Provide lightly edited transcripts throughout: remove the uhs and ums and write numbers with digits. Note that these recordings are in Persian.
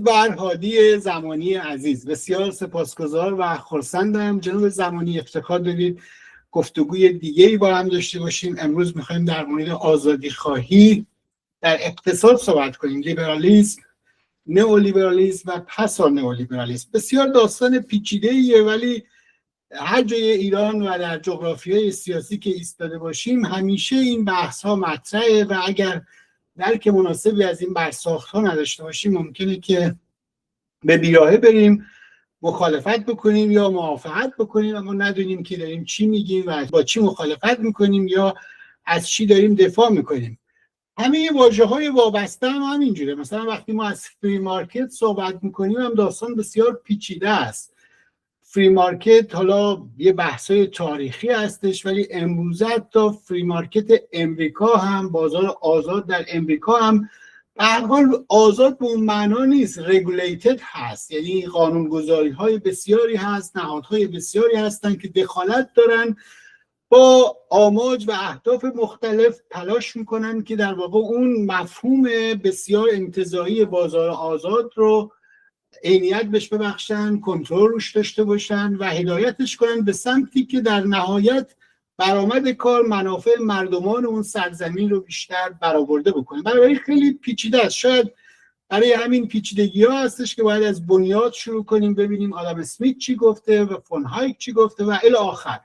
بر هادی زمانی عزیز. بسیار سپاسگزار و خرسندم جناب زمانی افتخار دارید گفتگوی دیگه‌ای با هم داشته باشیم. امروز می‌خوایم در مورد آزادی خواهی در اقتصاد صحبت کنیم، لیبرالیسم، نئولیبرالیسم و پسا نئولیبرالیسم. بسیار داستان پیچیده‌ایه، ولی هر جای ایران و در جغرافیای سیاسی که ایستاده باشیم همیشه این بحث‌ها مطرحه و اگر درک مناسبی از این برساخت‌ها نداشته باشیم ممکنه که به بیراهه بریم، مخالفت بکنیم یا موافقت بکنیم، اما ندونیم که داریم چی میگیم و با چی مخالفت میکنیم یا از چی داریم دفاع میکنیم. همه واژه‌های وابسته هم همینجوره. مثلا وقتی ما از فری مارکت صحبت میکنیم هم داستان بسیار پیچیده است. فری مارکت حالا یه بحثای تاریخی هستش، ولی امروزه تا فری مارکت امریکا هم، بازار آزاد در امریکا هم به هر حال آزاد به اون معنا نیست، رگولیتد هست، یعنی قانونگذاری‌های بسیاری هست، نهادهای بسیاری هستن که دخالت دارن، با آماج و اهداف مختلف تلاش میکنن که در واقع اون مفهوم بسیار انتزاعی بازار آزاد رو عینیت بهش ببخشن، کنترل روش داشته باشن و هدایتش کنن به سمتی که در نهایت برآمد کار منافع مردمان اون سرزمین رو بیشتر برآورده بکنه. برای خیلی پیچیده است. شاید برای همین پیچیدگی‌ها هستش که باید از بنیاد شروع کنیم، ببینیم آدم اسمیت چی گفته و فون هایک چی گفته و الی آخر.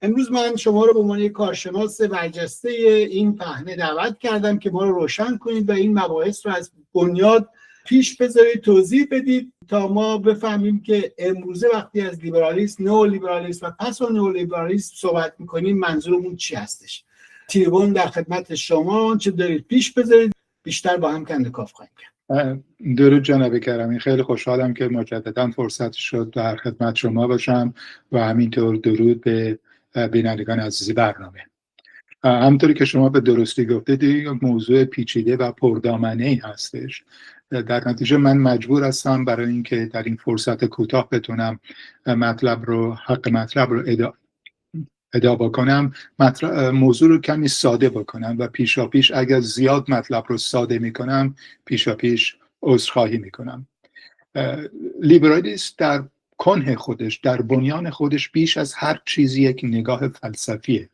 امروز من شما رو به عنوان یک کارشناس برجسته این پهنه دعوت کردم که ما رو روشن کنید و این مباحث رو از بنیاد پیش بذارید، توضیح بدید تا ما بفهمیم که امروزه وقتی از لیبرالیسم، نئولیبرالیسم و پسا نئولیبرالیسم صحبت می‌کنیم منظورمون چی هستش. تریبون در خدمت شما، چه دارید پیش بذارید، بیشتر با هم کندکاف خواهیم کرد. درود جناب کرمی، خیلی خوشحالم که مجددا فرصت شد در خدمت شما باشم و همینطور درود به بینندگان عزیز برنامه. همونطوری که شما به درستی گفتید یک موضوع پیچیده و پردامنه‌ای هستش. در نتیجه من مجبور هستم برای اینکه در این فرصت کوتاه بتونم حق مطلب رو ادا بکنم، موضوع رو کمی ساده بکنم و پیشاپیش اگر زیاد مطلب رو ساده میکنم پیشاپیش عذرخواهی میکنم. لیبرالیسم در کنه خودش، در بنیان خودش بیش از هر چیزی یک نگاه فلسفیه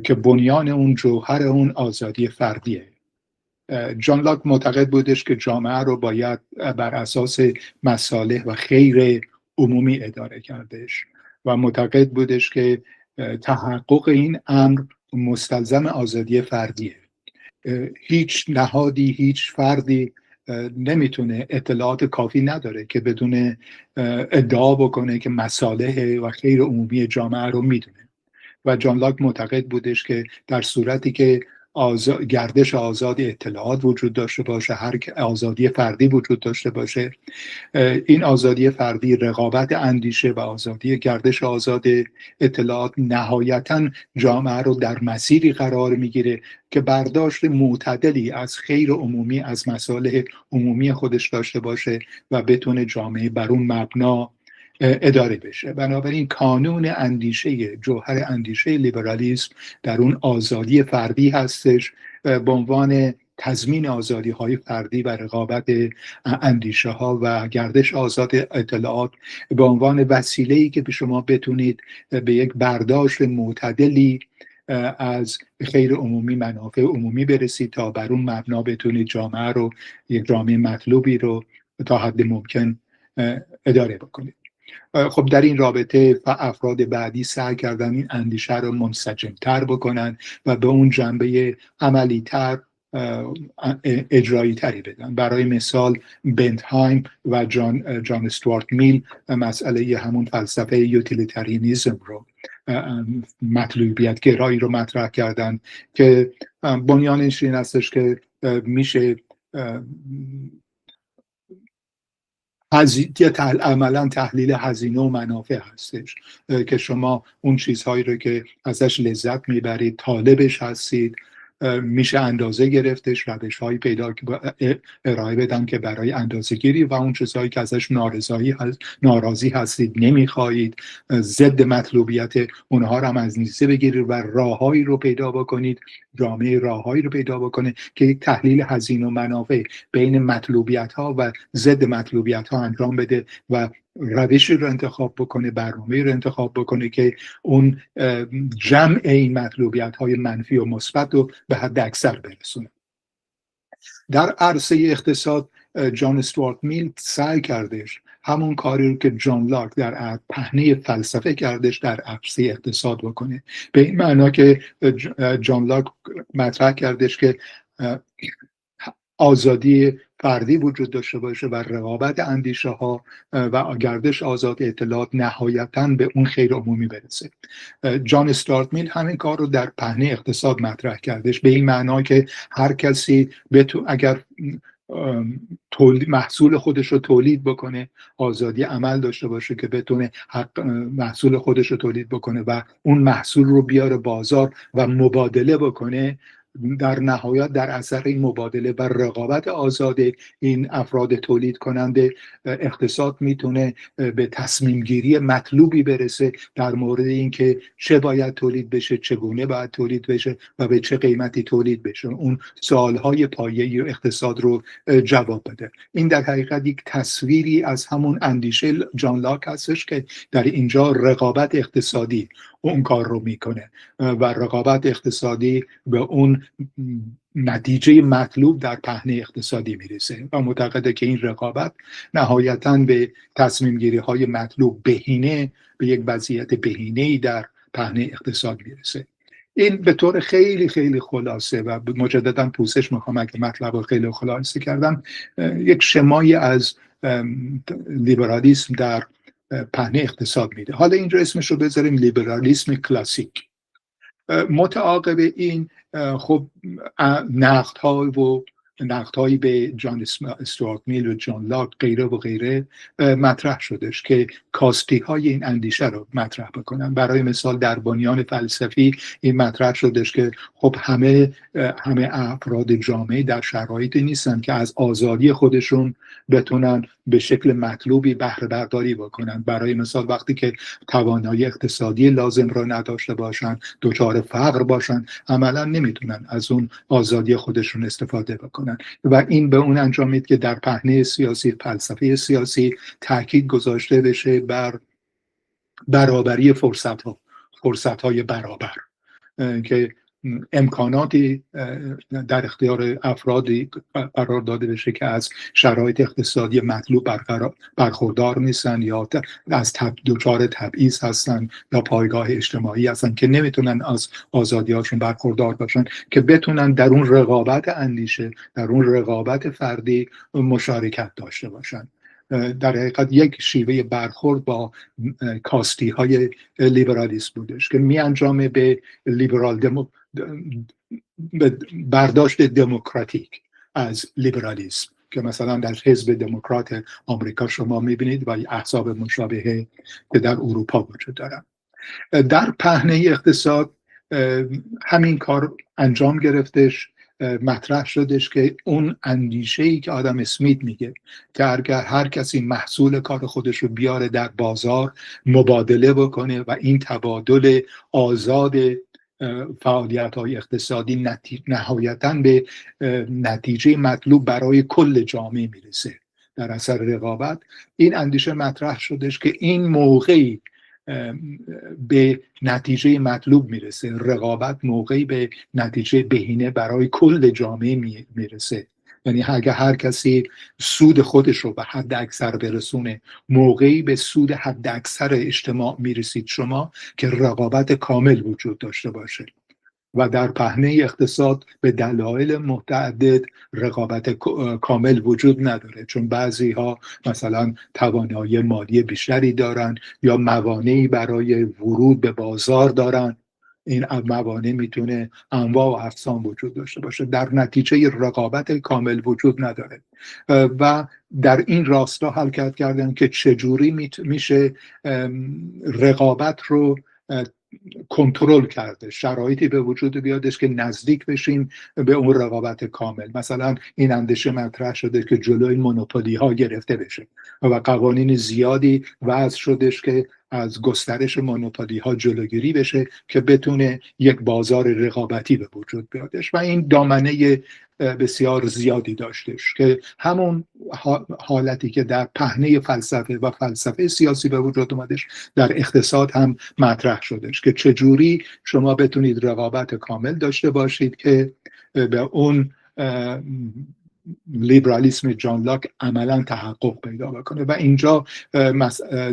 که بنیان اون جوهر اون آزادی فردیه. جان لاک معتقد بودش که جامعه رو باید بر اساس مصالح و خیر عمومی اداره کردش و معتقد بودش که تحقق این امر مستلزم آزادی فردیه. هیچ نهادی، هیچ فردی نمیتونه اطلاعات کافی نداره که بدون ادعا بکنه که مصالح و خیر عمومی جامعه رو میدونه. و جان لاک معتقد بودش که در صورتی که گردش آزاد اطلاعات وجود داشته باشه، هر آزادی فردی وجود داشته باشه، این آزادی فردی، رقابت اندیشه و آزادی گردش آزاد اطلاعات نهایتاً جامعه رو در مسیری قرار میگیره که برداشت معتدلی از خیر عمومی، از مصالح عمومی خودش داشته باشه و بتونه جامعه بر اون مبنا اداره بشه. بنابراین کانون اندیشه، جوهر اندیشه لیبرالیسم در اون آزادی فردی هستش به عنوان تضمین آزادی های فردی و رقابت اندیشه ها و گردش آزاد اطلاعات به عنوان وسیله‌ای که به شما بتونید به یک برداشت معتدلی از خیر عمومی، منافع عمومی برسید تا بر اون مبنا بتونید جامعه رو، یک جامعه مطلوبی رو تا حد ممکن اداره بکنید. خب در این رابطه افراد بعدی سعی کردن این اندیشه رو منسجم‌تر بکنن و به اون جنبه عملی‌تر، اجرایی تری بدن. برای مثال بنتهایم و جان استوارت میل مسئله همون فلسفه یوتیلیتاریانیسم رو، مطلوبیت گرایی رو مطرح کردن که بنیانش این هستش که میشه عملا تحلیل هزینه و منافع هستش که شما اون چیزهایی رو که ازش لذت میبرید، طالبش هستید میشه اندازه گرفتش، روش‌هایی پیدا ارائه بدن که برای اندازه‌گیری و اون چیزهایی که ازش ناراضی هستید، نمیخواهید، ضد مطلوبیت اونها رو هم از نیسته بگیرید و راههایی رو پیدا بکنید، جامعه راههایی رو پیدا بکنه که یک تحلیل هزینه و منافع بین مطلوبیت ها و ضد مطلوبیت ها انجام بده و روشی رو انتخاب بکنه، برنامه‌ای رو انتخاب بکنه که اون جمع این مطلوبیت های منفی و مثبت رو به حد اکثر برسونه. در عرصه اقتصاد جان استوارت میل سعی کردش همون کاری رو که جان لاک در پهنه فلسفه کردش در عرصه اقتصاد بکنه، به این معنا که جان لاک مطرح کردش که آزادی فردی وجود داشته باشه و رقابت اندیشه ها و گردش آزاد اطلاعات نهایتاً به اون خیر عمومی برسه. جان استوارت میل همین کار رو در پهنه اقتصاد مطرح کردش، به این معنا که هر کسی اگر محصول خودش رو تولید بکنه، آزادی عمل داشته باشه که بتونه محصول خودش رو تولید بکنه و اون محصول رو بیاره بازار و مبادله بکنه، در نهایت در اثر این مبادله و رقابت آزاد این افراد تولید کننده، اقتصاد میتونه به تصمیم گیری مطلوبی برسه در مورد اینکه چه باید تولید بشه، چگونه باید تولید بشه و به چه قیمتی تولید بشه، اون سوالهای پایه‌ای اقتصاد رو جواب بده. این در حقیقت یک تصویری از همون اندیشه جان لاک هستش که در اینجا رقابت اقتصادی اون کار رو میکنه و رقابت اقتصادی به اون نتیجه مطلوب در پهنه اقتصادی میرسه و معتقده که این رقابت نهایتاً به تصمیم گیری های مطلوب بهینه، به یک وضعیت بهینه‌ای در پهنه اقتصاد میرسه. این به طور خیلی خیلی خلاصه و مجددا پوزش میخوام اگه مطلب رو خیلی خلاصه کردم، یک شمایی از لیبرالیسم در پهنه اقتصاد میده. حالا اینجا اسمش رو بذاریم لیبرالیسم کلاسیک. متعاقب این خب نقدهایی به جان استوارت میل و جان لاک غیره و غیره مطرح شدش که کاستی های این اندیشه رو مطرح بکنن. برای مثال در بنیان فلسفی این مطرح شدش که خب همه افراد جامعه در شرایطی نیستن که از آزادی خودشون بتونن به شکل مطلوبی بهره برداری بکنن. برای مثال وقتی که توانایی اقتصادی لازم رو نداشته باشن، دچار فقر باشن، عملا نمیتونن از اون آزادی خودشون استفاده بکنن و این به اون انجام میده که در پهنه سیاسی، فلسفه سیاسی تاکید گذاشته بشه بر برابری فرصت‌های برابر، که امکاناتی در اختیار افرادی قرار داده بشه که از شرایط اقتصادی مطلوب برخوردار نیستن یا از دچار تبعیض هستن یا پایگاه اجتماعی هستن که نمیتونن از آزادیاشون برخوردار باشن، که بتونن در اون رقابت اندیشه، در اون رقابت فردی مشارکت داشته باشن. در حقیقت یک شیوه برخورد با کاستی های لیبرالیسم بودش که می انجامه به برداشت دموکراتیک از لیبرالیسم که مثلا در حزب دموکرات آمریکا شما میبینید و احزاب مشابهه که در اروپا وجود دارن. در پهنه اقتصاد همین کار انجام گرفتش، مطرح شدش که اون اندیشه‌ای که آدم اسمیت میگه که اگر هر کسی محصول کار خودش رو بیاره در بازار مبادله بکنه و این تبادل آزاد فعالیت‌های اقتصادی نهایتاً به نتیجه مطلوب برای کل جامعه میرسه در اثر رقابت، این اندیشه مطرح شدش که این موقعی به نتیجه مطلوب میرسه، رقابت موقعی به نتیجه بهینه برای کل جامعه میرسه. یعنی اگه هر کسی سود خودش رو به حد اکثر برسونه، موقعی به سود حد اکثر اجتماع میرسید شما که رقابت کامل وجود داشته باشه. و در پهنه اقتصاد به دلایل متعدد رقابت کامل وجود نداره، چون بعضی ها مثلا توانایی مالی بیشتری دارن یا موانعی برای ورود به بازار دارن. این موانع میتونه انواع و اقسام وجود داشته باشه، در نتیجه رقابت کامل وجود نداره. و در این راستا حرکت کردن که چجوری میشه رقابت رو کنترل کرده، شرایطی به وجود بیادش که نزدیک بشیم به اون رقابت کامل. مثلا این اندیشه مطرح شده که جلوی مونوپولی ها گرفته بشه و قوانین زیادی وضع شدش که از گسترش مونوپولی ها جلوگیری بشه که بتونه یک بازار رقابتی به وجود بیادش و این دامنه بسیار زیادی داشتش که همون حالتی که در پهنه فلسفه و فلسفه سیاسی به وجود اومدش در اقتصاد هم مطرح شدش که چجوری شما بتونید رقابت کامل داشته باشید که به اون لیبرالیسم جان لاک عملا تحقق پیدا بکنه. و اینجا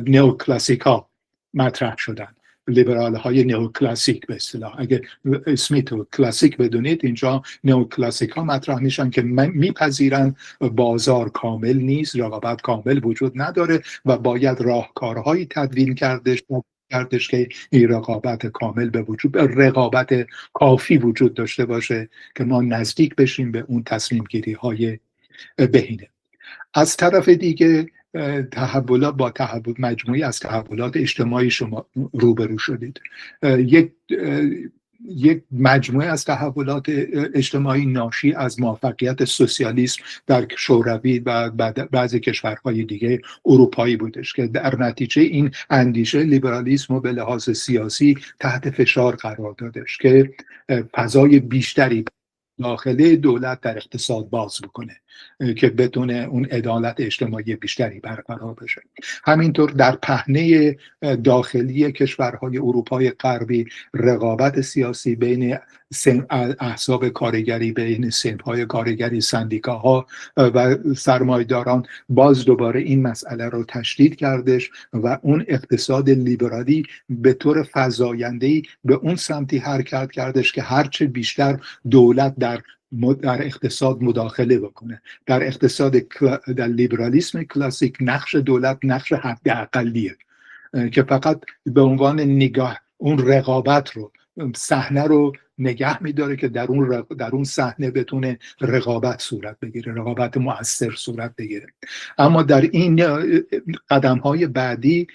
نئوکلاسیک ها مطرح شدن، لیبرال های نئوکلاسیک به اصطلاح. اگه اسمیت رو کلاسیک بدونید، اینجا نئوکلاسیک ها مطرح میشن که میپذیرن بازار کامل نیست، رقابت کامل وجود نداره و باید راهکارهایی تدوین کردش که این رقابت کامل به وجود، رقابت کافی وجود داشته باشه که ما نزدیک بشیم به اون تصمیم گیری های بهینه. از طرف دیگه تحولات با مجموعی از تحولات اجتماعی شما روبرو شدید. یک مجموعه از تحولات اجتماعی ناشی از موفقیت سوسیالیسم در شوروی و بعضی کشورهای دیگه اروپایی بودش که در نتیجه این اندیشه لیبرالیسم رو به لحاظ سیاسی تحت فشار قرار دادش که فضای بیشتری داخل دولت در اقتصاد باز بکنه که بتونه اون عدالت اجتماعی بیشتری برقرار بشه. همینطور در پهنه داخلی کشورهای اروپای غربی رقابت سیاسی بین احزاب کارگری، بین صنف‌های کارگری، سندیکاها و سرمایه‌داران باز دوباره این مسئله رو تشدید کردش و اون اقتصاد لیبرالی به طور فزاینده‌ای به اون سمتی حرکت کردش که هرچه بیشتر دولت در اقتصاد مداخله بکنه. در لیبرالیسم کلاسیک نقش دولت نقش حداقلیه که فقط به عنوان نگاه اون رقابت رو، صحنه رو نگه میداره که در اون صحنه بتونه رقابت صورت بگیره، رقابت مؤثر صورت بگیره. اما در این قدم‌های بعدی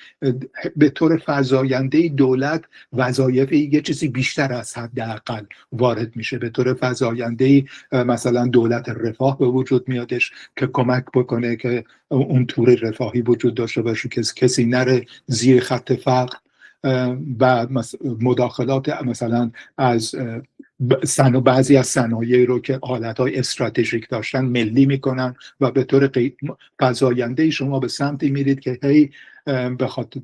به طور فزاینده دولت وظایف یه چیزی بیشتر از حداقل وارد میشه. به طور فزاینده مثلا دولت رفاه به وجود میادش که کمک بکنه که اون تور رفاهی وجود داشته باشه که کسی نره زیر خط فقر و مداخلات مثلا از بعضی از صنایع رو که حالتهای استراتژیک داشتن ملی میکنن و به طور فزاینده شما به سمتی میرید که هی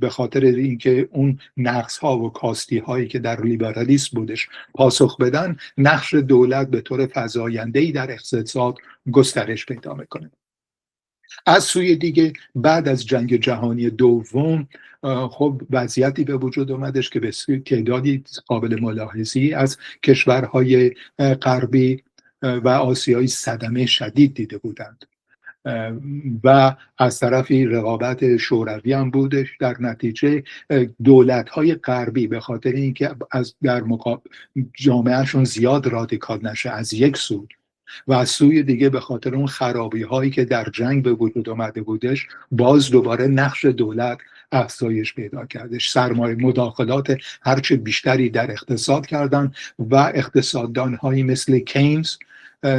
به خاطر اینکه اون نقص ها و کاستی هایی که در لیبرالیسم بودش پاسخ بدن، نقش دولت به طور فزاینده‌ای در اقتصاد گسترش پیدا میکنه. از سوی دیگه بعد از جنگ جهانی دوم خب وضعیتی به وجود اومدش که به تعدادی قابل ملاحظه‌ای از کشورهای غربی و آسیایی صدمه شدید دیده بودند و از طرفی رقابت شوروی هم بودش. در نتیجه دولت‌های غربی به خاطر اینکه در جامعهشون زیاد رادیکال نشه از یک سو و از سوی دیگه به خاطر اون خرابی هایی که در جنگ به وجود آمده بودش، باز دوباره نقش دولت افزایش پیدا کردش. سرمایه مداخلات هرچه بیشتری در اقتصاد کردن و اقتصاددان هایی مثل کینز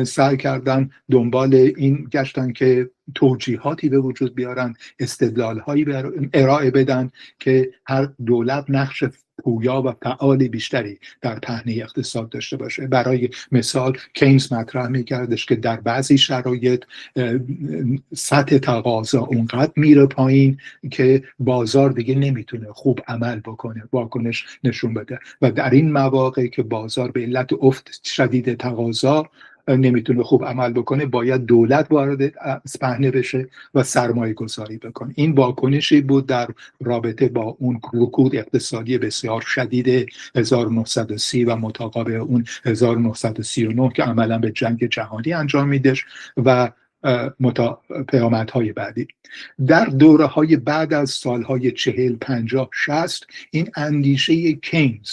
سعی کردن دنبال این گشتن که توجیهاتی به وجود بیارن، استدلال هایی ارائه بدن که هر دولت نقش پویا و فعال بیشتری در پهنه اقتصاد داشته باشه. برای مثال کینز مطرح میکردش که در بعضی شرایط سطح تقاضا اونقدر میره پایین که بازار دیگه نمیتونه خوب عمل بکنه، واکنش نشون بده و در این مواقع که بازار به علت افت شدید تقاضا نمیتونه خوب عمل بکنه، باید دولت وارد صحنه بشه و سرمایه گذاری بکنه. این واکنشی بود در رابطه با اون رکود اقتصادی بسیار شدید 1930 و متعاقب اون 1939 که عملا به جنگ جهانی انجام میدهش و پیامدهای بعدی. در دوره های بعد از سالهای 40 50 60 این اندیشه کینز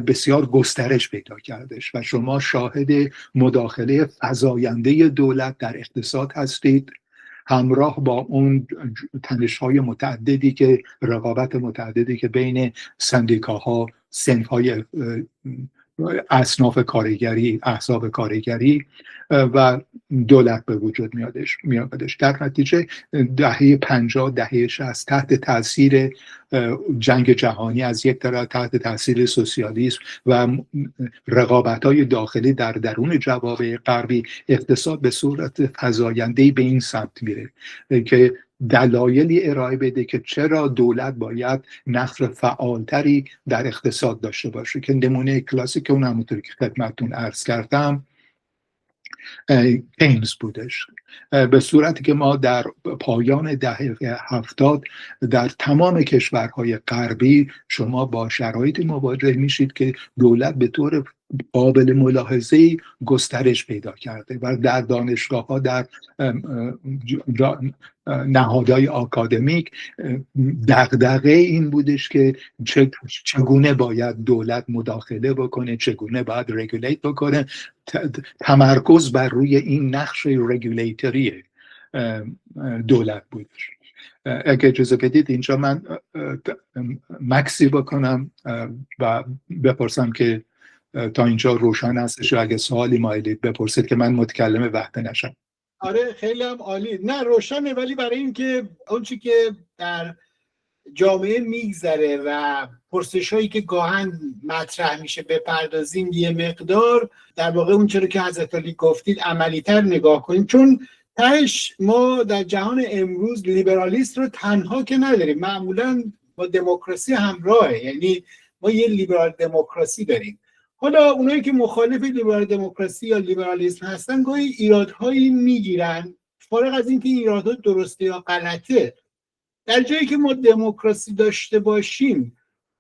بسیار گسترش پیدا کردش و شما شاهد مداخله فزاینده دولت در اقتصاد هستید، همراه با اون تنش‌های متعددی که رقابت متعددی که بین سندیکاها صنف‌های اصناف کارگری، احزاب کارگری و دولت به وجود میادش. در نتیجه دهه 50 دهه 60 تحت تاثیر جنگ جهانی از یک طرف، تحت تاثیر سوسیالیسم و رقابت‌های داخلی در درون جوامع غربی، اقتصاد به صورت فزاینده‌ای به این سمت میره که دلایلی ارائه بده که چرا دولت باید نقش فعالتری در اقتصاد داشته باشه، که نمونه کلاسیک اون همونطوری که خدمتتون عرض کردم کینز بودش. به صورتی که ما در پایان دهه 70 در تمام کشورهای غربی شما با شرایطی مواجه میشید که دولت به طور قابل ملاحظه‌ای گسترش پیدا کرده و در دانشگاه‌ها، در نهادهای آکادمیک دغدغه این بودش که چگونه باید دولت مداخله بکنه، چگونه باید رگولیت بکنه. تمرکز بر روی این نقش رگولیتری دولت بودش. اگه اجازه بدید اینجا من مکسی بکنم و بپرسم که تا اینجا روشن هستش، اگه سوالی مایلید بپرسید که من متکلم وحده نشم. آره خیلی هم عالی. نه روشنه، ولی برای اینکه اون چی که در جامعه میگذره و پرسش هایی که گاهن مطرح میشه بپردازیم یه مقدار در واقع اون چرا که حضرت علی گفتید عملی تر نگاه کنیم، چون تهش ما در جهان امروز لیبرالیست رو تنها که نداریم، معمولا با دموکراسی همراهه، یعنی ما یه لیبرال دموکراسی داریم. حالا اونایی که مخالف لیبرال دموکراسی یا لیبرالیسم هستن گاهی ایرادهایی میگیرن، فارغ از اینکه ایرادها درسته یا غلطه. در جایی که ما دموکراسی داشته باشیم،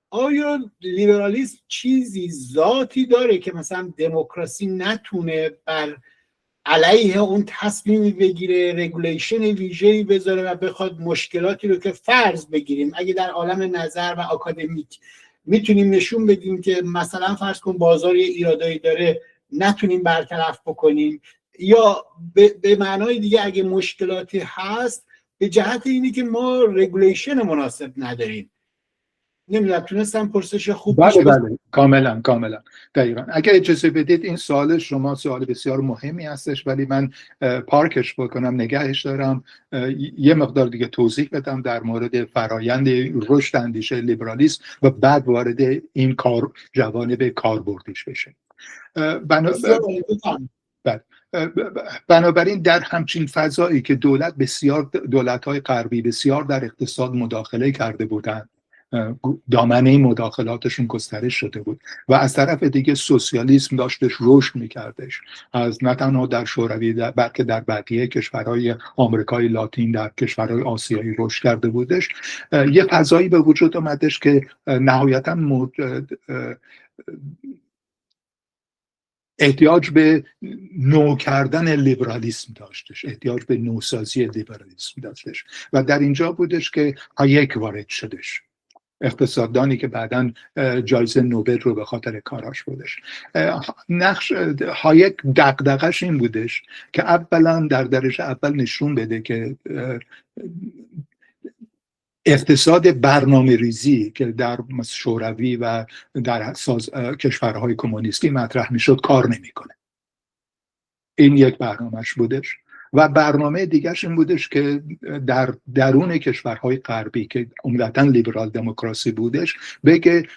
آیا لیبرالیسم چیزی ذاتی داره که مثلا دموکراسی نتونه بر علیه اون تصمیمی بگیره، رگولیشن ویژه‌ای بذاره و بخواد مشکلاتی رو که فرض بگیریم اگه در عالم نظر و آکادمیک میتونیم نشون بدیم که مثلا فرض کن بازار یه ایرادایی داره نتونیم برطرف بکنیم، یا به معنای دیگه اگه مشکلاتی هست به جهت اینی که ما رگولیشن مناسب نداریم. نمیدونم تونستم پرسش خوب بله کاملا دقیقا. اگر اجازه بدید این سوال شما سوال بسیار مهمی هستش، ولی من پارکش بکنم، نگهش دارم، یه مقدار دیگه توضیح بدم در مورد فرایند رشد اندیشه لیبرالیسم و بعد وارد این جوانب کاربردیش بشه. بنابراین در همچین فضایی که دولت‌های غربی بسیار در اقتصاد مداخله کرده بودند، دامنه مداخلاتشون گسترش شده بود و از طرف دیگه سوسیالیسم داشتش رشد میکردش، از نه تنها در شوروی بلکه در بقیه کشورهای آمریکای لاتین، در کشورهای آسیایی رشد کرده بودش. یه فضایی به وجود آمدش که نهایتاً احتیاج به نو کردن لیبرالیسم داشتش، احتیاج به نوسازی لیبرالیسم داشتش و در اینجا بودش که هایک وارد شدش، اقتصاددانی که بعداً جایزه نوبل رو به خاطر کاراش بودش. نقش هایک دغدغش این بودش که اولا در درجه اول نشون بده که اقتصاد برنامه ریزی که در شوروی و در کشورهای کمونیستی مطرح میشد کار نمیکنه. این یک برنامهش بودش و برنامه دیگرش این بودش که در درون کشورهای غربی که عمدتاً لیبرال دموکراسی بودش بگه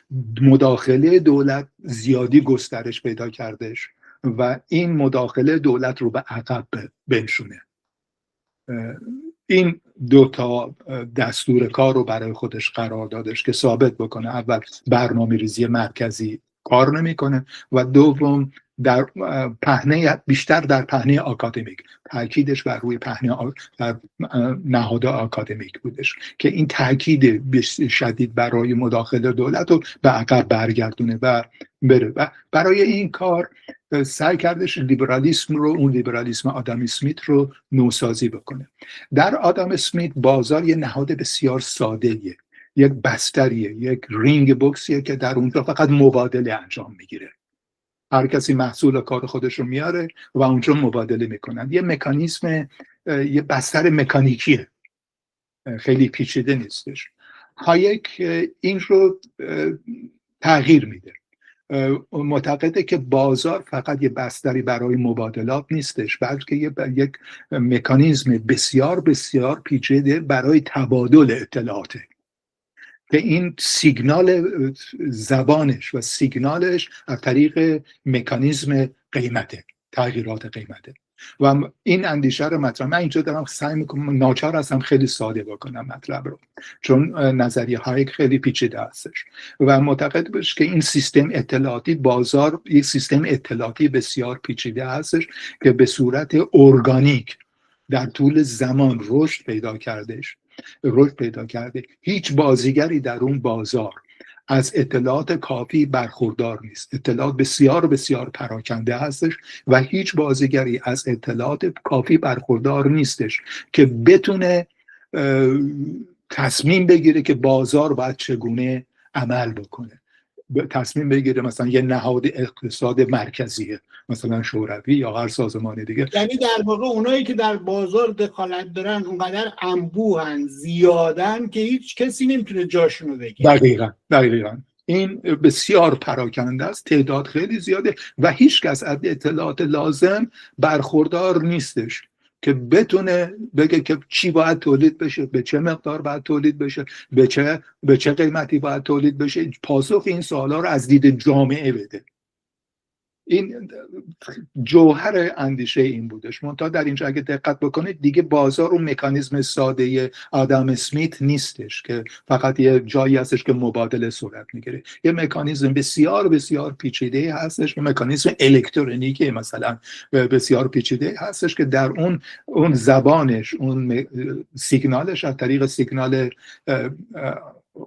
مداخله دولت زیادی گسترش پیدا کردش و این مداخله دولت رو به عقب بنشونه. این دو تا دستور کار رو برای خودش قرار دادش که ثابت بکنه اول برنامه ریزی مرکزی کار نمیکنه و دوم در پهنه بیشتر در پهنه آکادمیک، تاکیدش بر روی پهنه در نهاد آکادمیک بودش که این تاکید شدید برای مداخله دولت رو به عقب برگردونه و بره. و برای این کار سعی کردش لیبرالیسم رو، اون لیبرالیسم آدم اسمیت رو نوسازی بکنه. در آدم اسمیت بازار یه نهاد بسیار ساده‌ایه، یک بستریه، یک رینگ بوکسیه که در اونجا فقط مبادله انجام میگیره. هر کسی محصول کار خودش رو میاره و اونجا مبادله میکنن. یه مکانیزم، یه بستر مکانیکیه، خیلی پیچیده نیستش. هایک این رو تغییر میده. معتقده که بازار فقط یه بستری برای مبادلات نیستش، بلکه یک مکانیزم بسیار بسیار پیچیده برای تبادل اطلاعاته که این سیگنال زبانش و سیگنالش از طریق مکانیزم قیمته، تغییرات قیمته. و این اندیشه رو مطرح من اینجا دارم سعی میکنم، ناچار هستم خیلی ساده بکنم مطلب رو، چون نظریه هایک خیلی پیچیده هستش و معتقد باش که این سیستم اطلاعاتی، بازار یک سیستم اطلاعاتی بسیار پیچیده هستش که به صورت ارگانیک در طول زمان رشد پیدا کرده. هیچ بازیگری در اون بازار از اطلاعات کافی برخوردار نیست. اطلاعات بسیار بسیار پراکنده هستش و هیچ بازیگری از اطلاعات کافی برخوردار نیستش که بتونه تصمیم بگیره که بازار باید چگونه عمل بکنه. تصمیم بگیره مثلا یه نهاد اقتصاد مرکزیه، مثلا شوروی یا هر سازمان دیگه. یعنی در واقع اونایی که در بازار دخالت دارن اونقدر انبوهن، زیادن که هیچ کسی نمیتونه جاشونو بگیره. دقیقاً این بسیار پراکنده است، تعداد خیلی زیاده و هیچ کس از اطلاعات لازم برخوردار نیستش که بتونه بگه که چی باید تولید بشه، به چه مقدار باید تولید بشه، به چه قیمتی باید تولید بشه، پاسخ این سوالا رو از دید جامعه بده. این جوهر اندیشه این بودش. منتها در اینجا اگه دقت بکنید دیگه بازار اون مکانیزم ساده آدم اسمیت نیستش که فقط یه جایی هستش که مبادله صورت میگیره. یه مکانیزم بسیار بسیار پیچیده هستش، مکانیزم الکترونیکی مثلا بسیار پیچیده هستش که در اون زبانش، اون سیگنالش از طریق سیگنال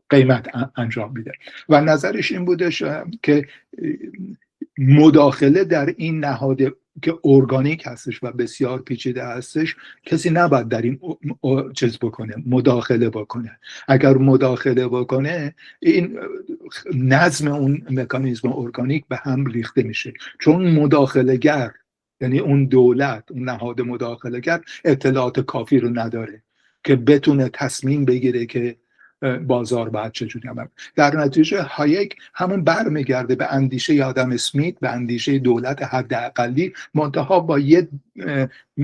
قیمت انجام میده و نظرش این بودش که مداخله در این نهاد که ارگانیک هستش و بسیار پیچیده هستش، کسی نباید در این مداخله بکنه. اگر مداخله بکنه این نظم اون مکانیزم ارگانیک به هم ریخته میشه، چون مداخله گر، یعنی اون دولت، اون نهاد مداخله گر اطلاعات کافی رو نداره که بتونه تصمیم بگیره که بازار باید چجوری عمل. در نتیجه هایک همون برمیگرده به اندیشه آدم اسمیت، به اندیشه دولت حداقلی، منتها با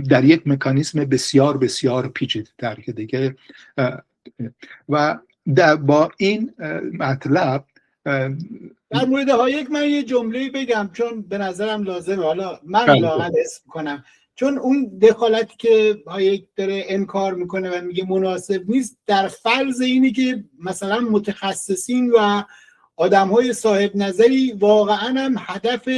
در یک مکانیزم بسیار بسیار پیچیده‌تر که دیگه. و با این مطلب در مورد هایک من یه جمله بگم چون به نظرم لازمه، حالا من لااقل اسم کنم، چون اون دخالتی که هایک داره انکار میکنه و میگه مناسب نیست، در فرض اینی که مثلا متخصصین و آدم‌های صاحب نظری واقعا هم هدف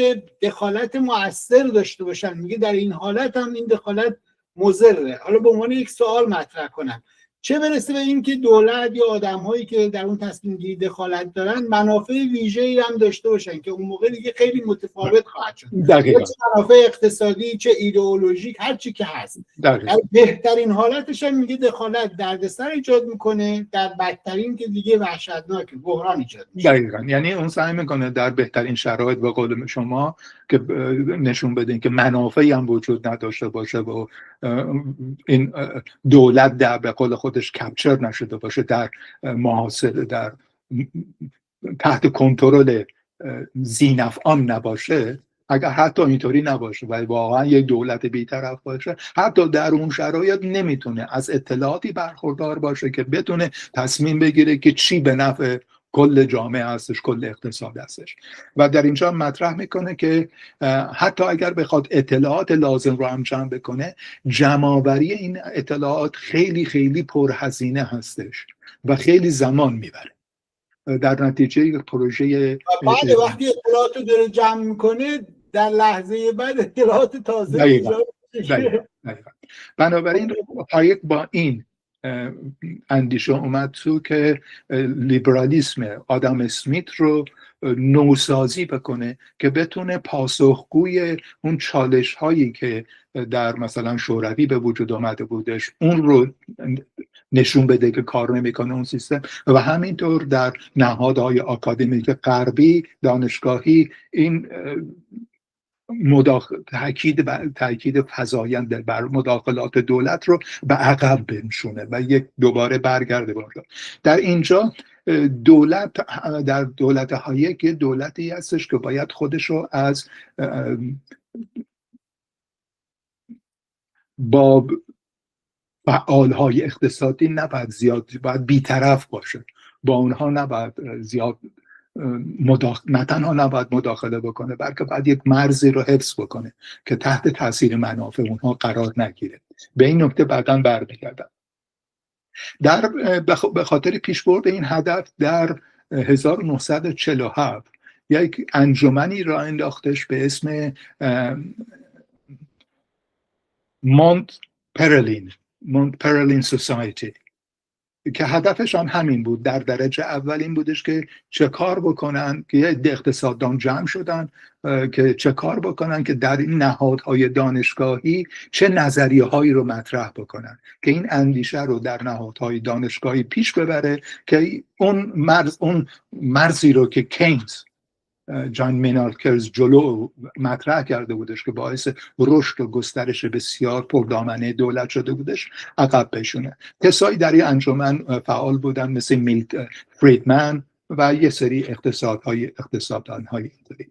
دخالت مؤثر داشته باشن. میگه در این حالت هم این دخالت مضره. حالا به عنوان یک سوال مطرح کنم، چه برسه به این که دولت یا آدم‌هایی که در اون تصمیم گیری دخالت دارن منافع ویژه‌ای هم داشته باشن که اون موقع دیگه خیلی متفاوت خواهد شد، چه منافع اقتصادی، چه ایدئولوژیک، هر چی که هست. در بهترین حالتش هم میگه دخالت دردسر ایجاد میکنه، در بدترین که دیگه وحشتناک، بحران ایجاد میشه. دقیقاً، یعنی اون سعی میکنه در بهترین شرایط به قول شما که نشون بده که منافعی هم وجود نداشته باشه و این دولت در به قول خودش کپچر نشده باشه، در محاصره، در تحت کنترل ذی‌نفعان نباشه. اگر حتی اینطوری نباشه و واقعا یک دولت بی‌طرف باشه، حتی در اون شرایط نمیتونه از اطلاعاتی برخوردار باشه که بتونه تصمیم بگیره که چی به نفع کل جامعه هستش، کل اقتصاد هستش. و در اینجا مطرح میکنه که حتی اگر بخواد اطلاعات لازم رو هم جمع بکنه، جمع‌آوری این اطلاعات خیلی خیلی پرهزینه هستش و خیلی زمان میبره. در نتیجه یک پروژه بعد وقتی اطلاعات رو داره جمع میکنه، در لحظه بعد اطلاعات تازه ایجاد میشه. بنابراین هایک با این اندیشه اومد تو که لیبرالیسم آدم اسمیت رو نوسازی بکنه که بتونه پاسخگوی اون چالش هایی که در مثلا شوروی به وجود آمده بودش اون رو نشون بده که کار نمیکنه اون سیستم، و همینطور در نهادهای آکادمیک غربی، دانشگاهی، این تاکید فزاینده بر مداخلات دولت رو به عقب بنشونه و یک دوباره برگرده باشه. در اینجا دولت در دولت هایک یه دولتی هستش که باید خودش رو از با فعالهای اقتصادی نباید زیاد، باید بیطرف باشه، با اونها نباید زیاد نه تنها نباید مداخله بکنه، بلکه باید یک مرزی رو حفظ بکنه که تحت تاثیر منافع اونها قرار نگیره. به این نکته بعداً برمیگردم. به خاطر پیشبرد این هدف در 1947 یک انجمنی را انداختش به اسم مونت پرلین سوسایتی که هدفش هم همین بود. در درجه اول این بودش که چه کار بکنن که یه اقتصاددان جمع شدن که چه کار بکنن که در این نهادهای دانشگاهی چه نظریه هایی رو مطرح بکنن که این اندیشه رو در نهادهای دانشگاهی پیش ببره که اون مرزی رو که کینز جان مینارد کینز جلو مطرح کرده بودش که باعث رشد و گسترش بسیار پردامنه دولت شده بودش عقب بشونه. کسایی در این انجمن فعال بودن مثل میلت فریدمن و یه سری اقتصاددان‌های اینطوری.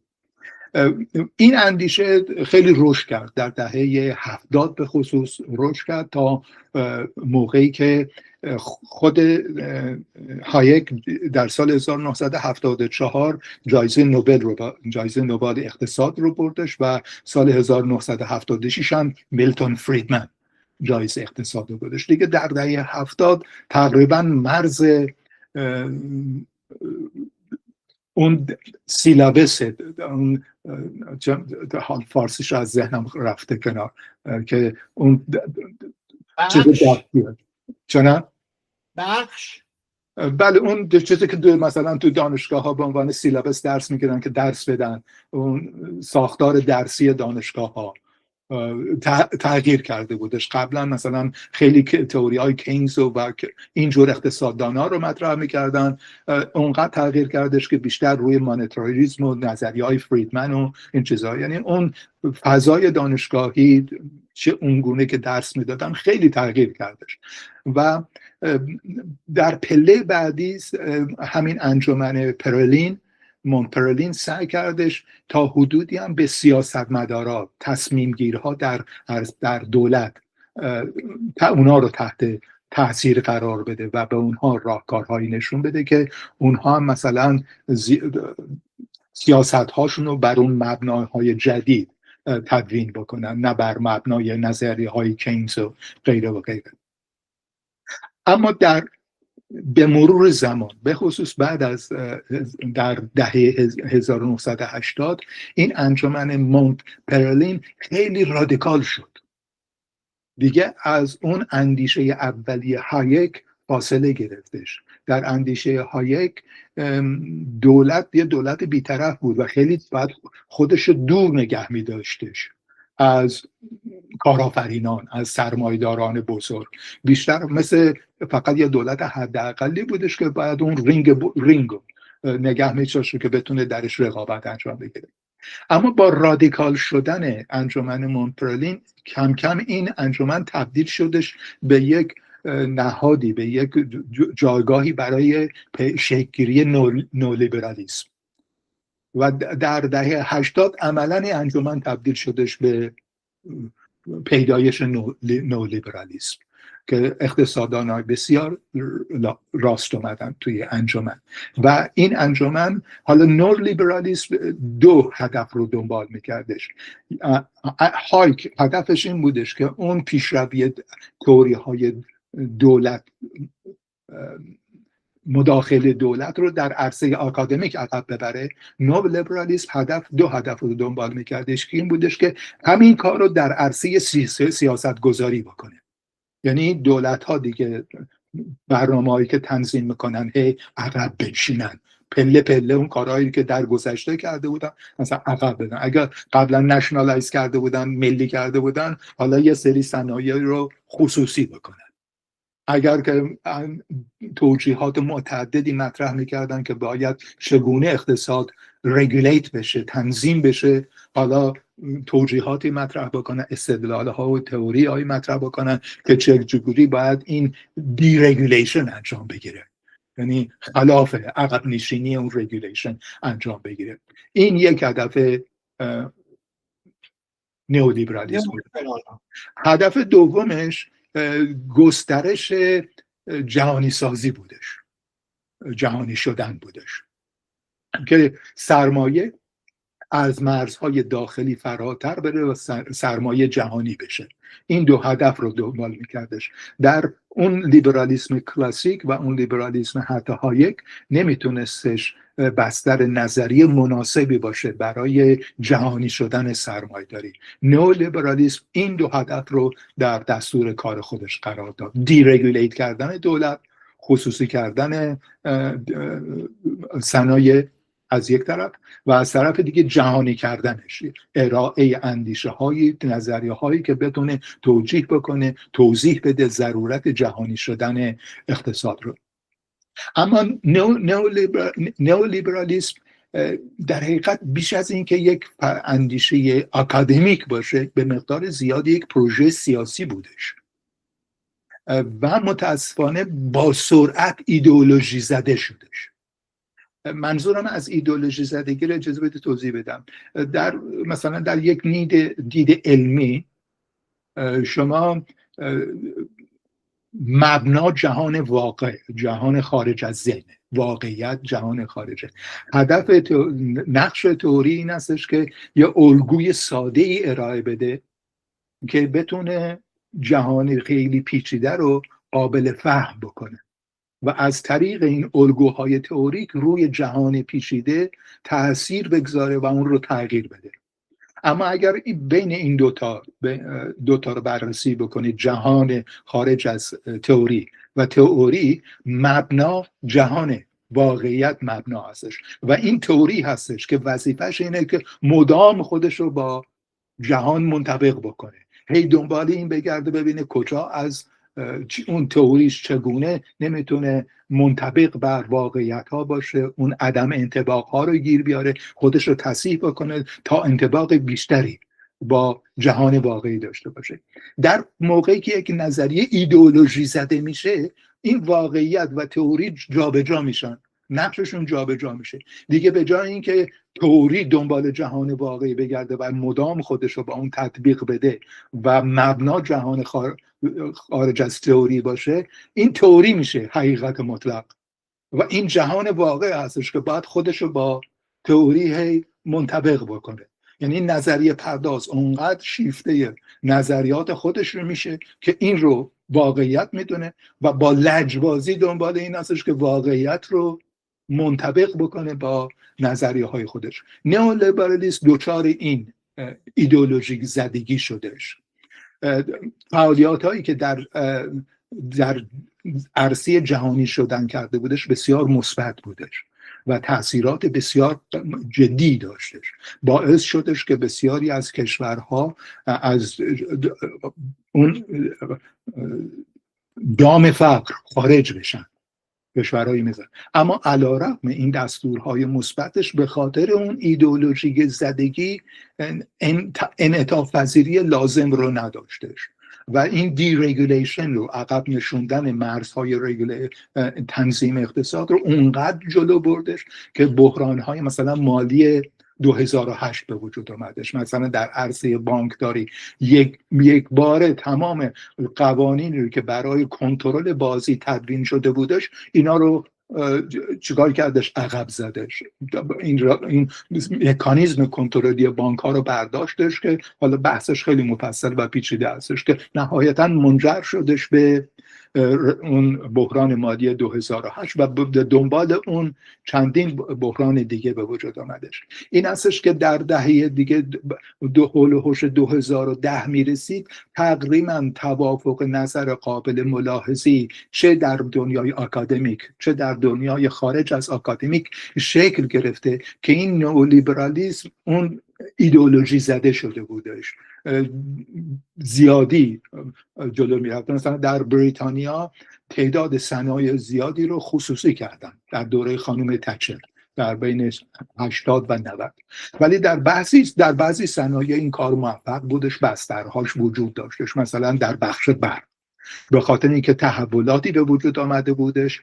این اندیشه خیلی رشد کرد، در دهه 70 به خصوص رشد کرد تا موقعی که خود هایک در سال 1974 جایزه نوبل اقتصاد رو بردش و سال 1976 هم میلتون فریدمن جایزه اقتصاد رو بردش. دیگه در دهه 70 تقریبا مرز اون سیلابس، اون حال فارسیش از ذهنم رفته کنار که اون بخش بله اون چیزی که مثلا تو دانشگاه ها به عنوان سیلابس درس میگیرن که درس بدن، اون ساختار درسی دانشگاه ها تغییر کرده بودش. قبلا مثلا خیلی تئوری های کینز و اینجور اقتصاددان ها رو مطرح میکردن، اونقدر تغییر کردش که بیشتر روی مانیتاریسم و نظریه های فریدمن و این چیزها، یعنی اون فضای دانشگاهی چه اونگونه که درس میدادن خیلی تغییر کردش. و در پله بعدی همین انجمن مونت پرلین سعی کردش تا حدودی هم به سیاستمدارا، تصمیم گیرها در دولت اونا رو تحت تاثیر قرار بده و به اونها راهکارهایی نشون بده که اونها هم مثلا سیاست هاشون رو بر اون مبناهای جدید تدوین بکنن، نه بر مبنای نظریه های کینز و غیره و غیره. اما به مرور زمان، به خصوص بعد از در دهه 1980 این انجمن مونت پرلین خیلی رادیکال شد، دیگه از اون اندیشه اولیه هایک فاصله گرفتش. در اندیشه هایک دولت یه دولت بی‌طرف بود و خیلی باید خودش دور نگه می داشتش از کارآفرینان، از سرمایه‌داران بزرگ، بیشتر مثل فقط یه دولت حداقلی بودش که باید اون رینگو نگه می‌داشت که بتونه درش رقابت انجام بگیره. اما با رادیکال شدن انجمن مونت پرلین کم کم این انجمن تبدیل شدش به یک نهادی، به یک جایگاهی برای شکل‌گیری نولیبرالیسم و در دهه 80 عملاً انجمن تبدیل شدش به پیدایش نولیبرالیسم که اقتصاددان‌های بسیار راست اومدن توی انجمن. و این انجمن حالا نولیبرالیسم دو هدف رو دنبال میکردش. هایک هدفش این بودش که اون پیشروی تئوری‌های دولت، مداخله دولت رو در عرصه آکادمیک عقب ببره. نولیبرالیسم دو هدف رو دنبال میکردش که این بودش که همین کار رو در عرصه سیاست گذاری بکنه. یعنی دولت ها دیگه برنامه‌هایی که تنظیم میکنن عقب بنشینن، پله پله اون کارهایی که در گذشته کرده بودن مثلا عقب بدن. اگر قبلا نشنالایز کرده بودن، ملی کرده بودن، حالا یه سری صنایع رو خصوصی بکنن. اگر که توجیهات متعددی مطرح میکردن که باید چگونه اقتصاد رگولیت بشه، تنظیم بشه، حالا توجیهاتی مطرح بکنن، استدلال‌ها و تئوری‌هایی مطرح بکنن که چجوری باید این دیرگولیشن انجام بگیره. یعنی خلاف عقب نشینی اون رگولیشن انجام بگیره. این یک هدف نئولیبرالیسم. هدف دومش گسترش جهانی سازی بودش، جهانی شدن بودش، که سرمایه از مرزهای داخلی فراتر بره و سرمایه جهانی بشه. این دو هدف رو دنبال میکردش. در اون لیبرالیسم کلاسیک و اون لیبرالیسم حتی هایک نمیتونستش بستر نظری مناسبی باشه برای جهانی شدن سرمایه داری. نو لیبرالیسم این دو هدف رو در دستور کار خودش قرار داد: دیرگولیت کردن دولت، خصوصی کردن صنایع از یک طرف، و از طرف دیگه جهانی کردنش، ارائه اندیشه های، نظریه هایی که بتونه توجیه بکنه، توضیح بده ضرورت جهانی شدن اقتصاد رو. اما نئولیبرالیسم در حقیقت بیش از این که یک اندیشه اکادمیک باشه، به مقدار زیادی یک پروژه سیاسی بودش و متاسفانه با سرعت ایدئولوژی زده شدش. منظورم از ایدئولوژی زدگی رو اجازه بده توضیح بدم. مثلا در یک دید علمی شما مبنا جهان واقع، جهان خارج از ذهن، واقعیت جهان خارجه. هدف نقش تئوری این هستش که یه الگوی ساده ای ارائه بده که بتونه جهان خیلی پیچیده رو قابل فهم بکنه و از طریق این الگوهای تئوریک روی جهان پیچیده تأثیر بگذاره و اون رو تغییر بده. اما اگر بین این دوتا رو بررسی بکنید، جهان خارج از تئوری و تئوری، مبنا جهان واقعیت مبنا هستش و این تئوری هستش که وظیفش اینه که مدام خودش رو با جهان منطبق بکنه، هی دنبال این بگرده ببینه کجا از اون تئوریش چگونه نمیتونه منطبق بر واقعیت ها باشه، اون عدم انطباق ها رو گیر بیاره، خودش رو تصحیح بکنه تا انطباق بیشتری با جهان واقعی داشته باشه. در موقعی که یک نظریه ایدئولوژی زده میشه، این واقعیت و تئوری جابجا میشن، نقششون جابجا میشه دیگه. به جای اینکه تئوری دنبال جهان واقعی بگرده و مدام خودش رو با اون تطبیق بده و مبنا جهان خارج از تئوری باشه، این تئوری میشه حقیقت مطلق و این جهان واقع هستش که باید خودش رو با تئوری منطبق بکنه. یعنی نظریه پرداز اونقدر شیفته نظریات خودش رو میشه که این رو واقعیت میدونه و با لجبازی دنبال این هستش که واقعیت رو منطبق بکنه با نظریه های خودش. نئولیبرالیسم دوچار این ایدئولوژیک زدگی شدهش. فعالیت هایی که در عرصه جهانی شدن کرده بودش بسیار مثبت بودش و تأثیرات بسیار جدی داشتش. باعث شدش که بسیاری از کشورها از اون دام فقر خارج بشن، کشورهایی مثل. اما علیرغم این دستورهای مثبتش، به خاطر اون ایدئولوژی زدگی انعطاف پذیری لازم رو نداشتش و این دیرگولیشن رو، عقب نشوندن مرزهای تنظیم اقتصاد رو اونقدر جلو بردش که بحرانهای مثلا مالی 2008 به وجود آمدش. مثلا در عرصه بانکداری یک بار تمام قوانینی رو که برای کنترل بازی تدوین شده بودش، اینا رو چیکار کردش؟ عقب زدش. این مکانیزم کنترلی بانک ها رو برداشتش که حالا بحثش خیلی مفصل و پیچیده هستش که نهایتا منجر شدش به اون بحران مالی 2008 و دنبال اون چندین بحران دیگه به وجود آمدش. این هستش که در دهه دیگه هول و هوش 2010 میرسید، تقریبا توافق نظر قابل ملاحظی چه در دنیای اکادمیک چه در دنیای خارج از اکادمیک شکل گرفته که این نئولیبرالیسم اون ایدئولوژی زده شده بودش، زیادی جلو میرفت. مثلا در بریتانیا تعداد صنایع زیادی رو خصوصی کردن در دوره خانم تچر در بین 80 و 90. ولی در بعضی صنایع این کار موفق بودش، بسترهاش وجود داشتش. مثلا در بخش برق به خاطر اینکه تحولاتی به وجود آمده بودش،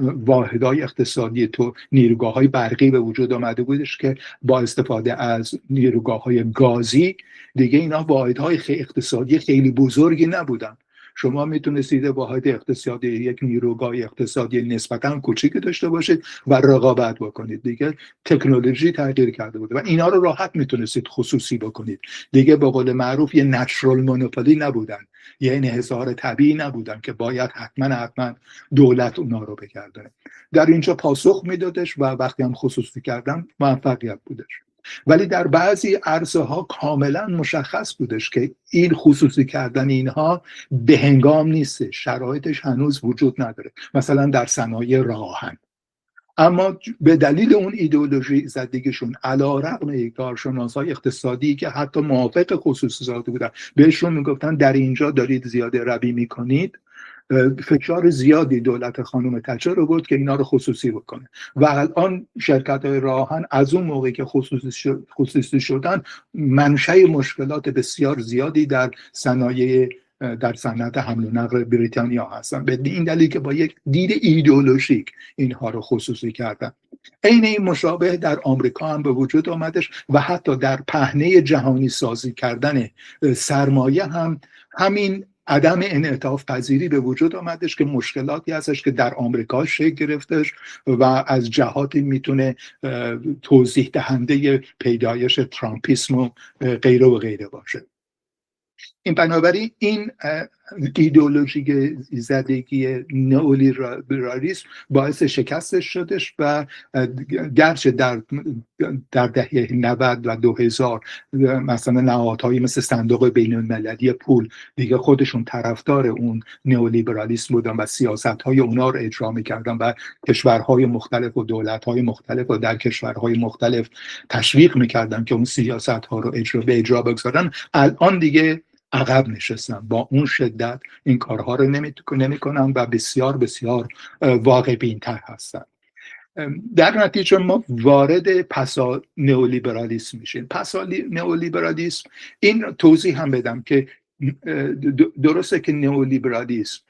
واحدهای اقتصادی نیروگاه‌های برقی به وجود آمده بودش که با استفاده از نیروگاه‌های گازی دیگه اینا واحدهای اقتصادی خیلی بزرگی نبودن. شما میتونستید واحد اقتصادی یک نیروگاه اقتصادی نسبتاً کوچیکی داشته باشید و رقابت بکنید. دیگه تکنولوژی تغییر کرده بود و اینا رو راحت میتونستید خصوصی بکنید. دیگه به قول معروف یه نچرال مونوپولی نبودن، یه انحصار طبیعی نبودن که باید حتما دولت اونا رو بگردونه. در اینجا پاسخ میدادش و وقتی هم خصوصی کردن موفقیت بودش. ولی در بعضی عرصه ها کاملا مشخص بودش که این خصوصی کردن اینها به هنگام نیست، شرایطش هنوز وجود نداره. مثلا در صنایع راهن، اما به دلیل اون ایدئولوژی زدگیشون علیرغم یک کارشناسای اقتصادی که حتی موافق خصوصی سازی بودن بهشون میگفتن در اینجا دارید زیاده روی میکنید، فشار زیادی دولت خانم تچر رو بود که اینا رو خصوصی بکنه و الان شرکت‌های راهن از اون موقعی که خصوصی شدن منشأ مشکلات بسیار زیادی در صنعت حمل و نقل بریتانیا هستن، به این دلیل که با یک دید ایدئولوژیک اینها رو خصوصی کردن. این مشابه در آمریکا هم به وجود آمدش و حتی در پهنه جهانی سازی کردن سرمایه هم همین عدم انعطاف پذیری به وجود آمدش که مشکلاتی هستش که در آمریکا شکل گرفتش و از جهاتی میتونه توضیح دهنده پیدایش ترامپیسم و غیره باشه. این بنابراین این ایدئولوژی زدگی نئولیبرالیسم باعث شکستش شدش و گرچه در دهه 90 و 2000 مثلا نهادهایی مثل صندوق بین المللی پول دیگه خودشون طرفدار اون نئولیبرالیسم بودن و سیاست‌های اونا رو اجرا می‌کردن و کشورهای مختلف و دولت‌های مختلف و در کشورهای مختلف تشویق می‌کردن که اون سیاست‌ها رو اجرا بگذارن، الان دیگه عقب نشستن، با اون شدت این کارها رو نمی‌کنن و بسیار واقع بین‌تر هستن. در نتیجه ما وارد پسا نئولیبرالیسم میشیم. پسا نئولیبرالیسم، این توضیح هم بدم که درسته که نئولیبرالیسم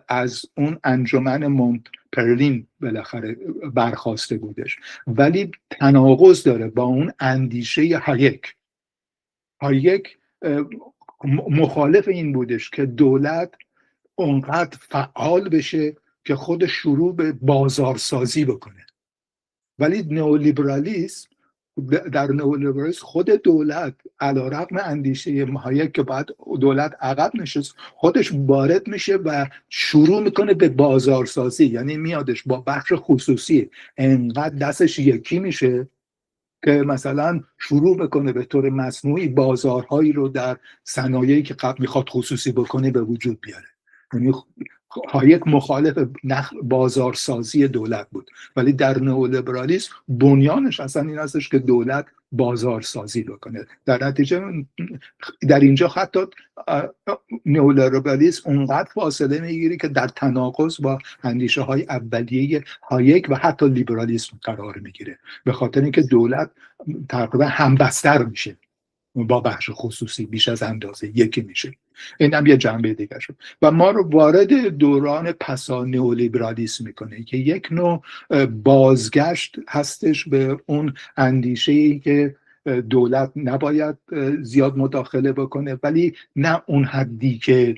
از اون انجمن مونتپرلین بالاخره برخواسته بودش، ولی تناقض داره با اون اندیشه هایک مخالف این بودش که دولت اونقدر فعال بشه که خودش شروع به بازارسازی بکنه. ولی در نئولیبرالیسم خود دولت علیرغم اندیشه هایک که بعد دولت عقب نشست، خودش وارد میشه و شروع میکنه به بازارسازی، یعنی میادش با بخش خصوصی انقدر دستش یکی میشه که مثلا شروع بکنه به طور مصنوعی بازارهایی رو در صنایعی که قبل میخواد خصوصی بکنه به وجود بیاره. یعنی هایک مخالف بازارسازی دولت بود، ولی در نئولیبرالیسم بنیانش اصلا این هستش که دولت بازارسازی بکنه. در نتیجه در اینجا حتی نئولیبرالیسم اونقدر فاصله میگیری که در تناقض با اندیشه های اولیه هایک و حتی لیبرالیسم قرار میگیره، به خاطر اینکه دولت تقریبا همبستر میشه با بخش خصوصی، بیش از اندازه یکی میشه. این هم یه جنبه دیگه شد و ما رو وارد دوران پسا نئولیبرالیسم میکنه که یک نوع بازگشت هستش به اون اندیشه‌ای که دولت نباید زیاد مداخله بکنه، ولی نه اون حدی که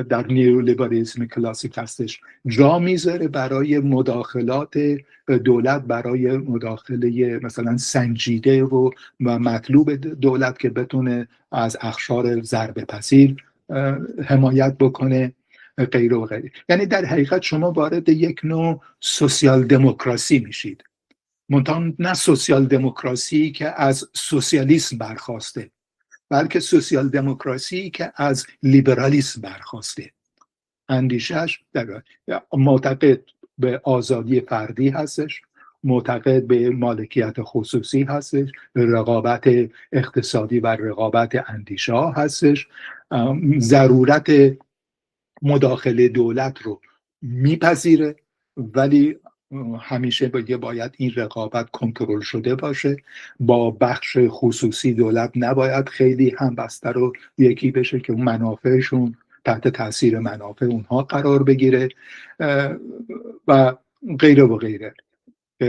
در نئولیبرالیسم کلاسیک هستش جا میذاره برای مداخلات دولت، برای مداخله مثلا سنجیده و مطلوب دولت که بتونه از اخشار ضربه پذیر حمایت بکنه غیره و غیره. یعنی در حقیقت شما وارد یک نوع سوسیال دموکراسی میشید، منتها نه سوسیال دموکراسی که از سوسیالیسم برخواسته، بلکه سوسیال دموکراسی که از لیبرالیسم برخواسته. اندیشش معتقد به آزادی فردی هستش، معتقد به مالکیت خصوصی هستش، به رقابت اقتصادی و رقابت اندیشه ها هستش، ضرورت مداخله دولت رو میپذیره، ولی همیشه باید این رقابت کنترل شده باشه. با بخش خصوصی دولت نباید خیلی هم بستر و یکی بشه که منافعشون تحت تاثیر منافع اونها قرار بگیره و غیره و غیره.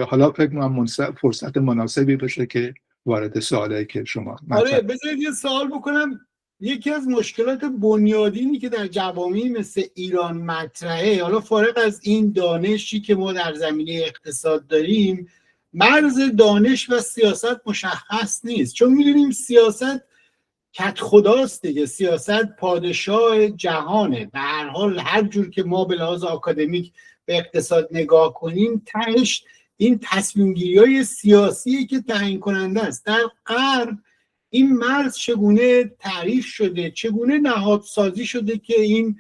حالا فکر کنم فرصت مناسبی باشه که وارد سوالایی که شما آره، بذارید یه سوال بکنم. یکی از مشکلات بنیادینی که در جوامعی مثل ایران مطرحه، حالا فارغ از این دانشی که ما در زمینه اقتصاد داریم، مرز دانش و سیاست مشخص نیست. چون میدونیم سیاست کت خداست دیگه، سیاست پادشاه جهانه. به هر حال هر جور که ما به لحاظ آکادمیک به اقتصاد نگاه کنیم، تهش این تصمیم گیری های سیاسیه که تعیین کننده است. در غرب این مرز چگونه تعریف شده، چگونه نهادسازی شده که این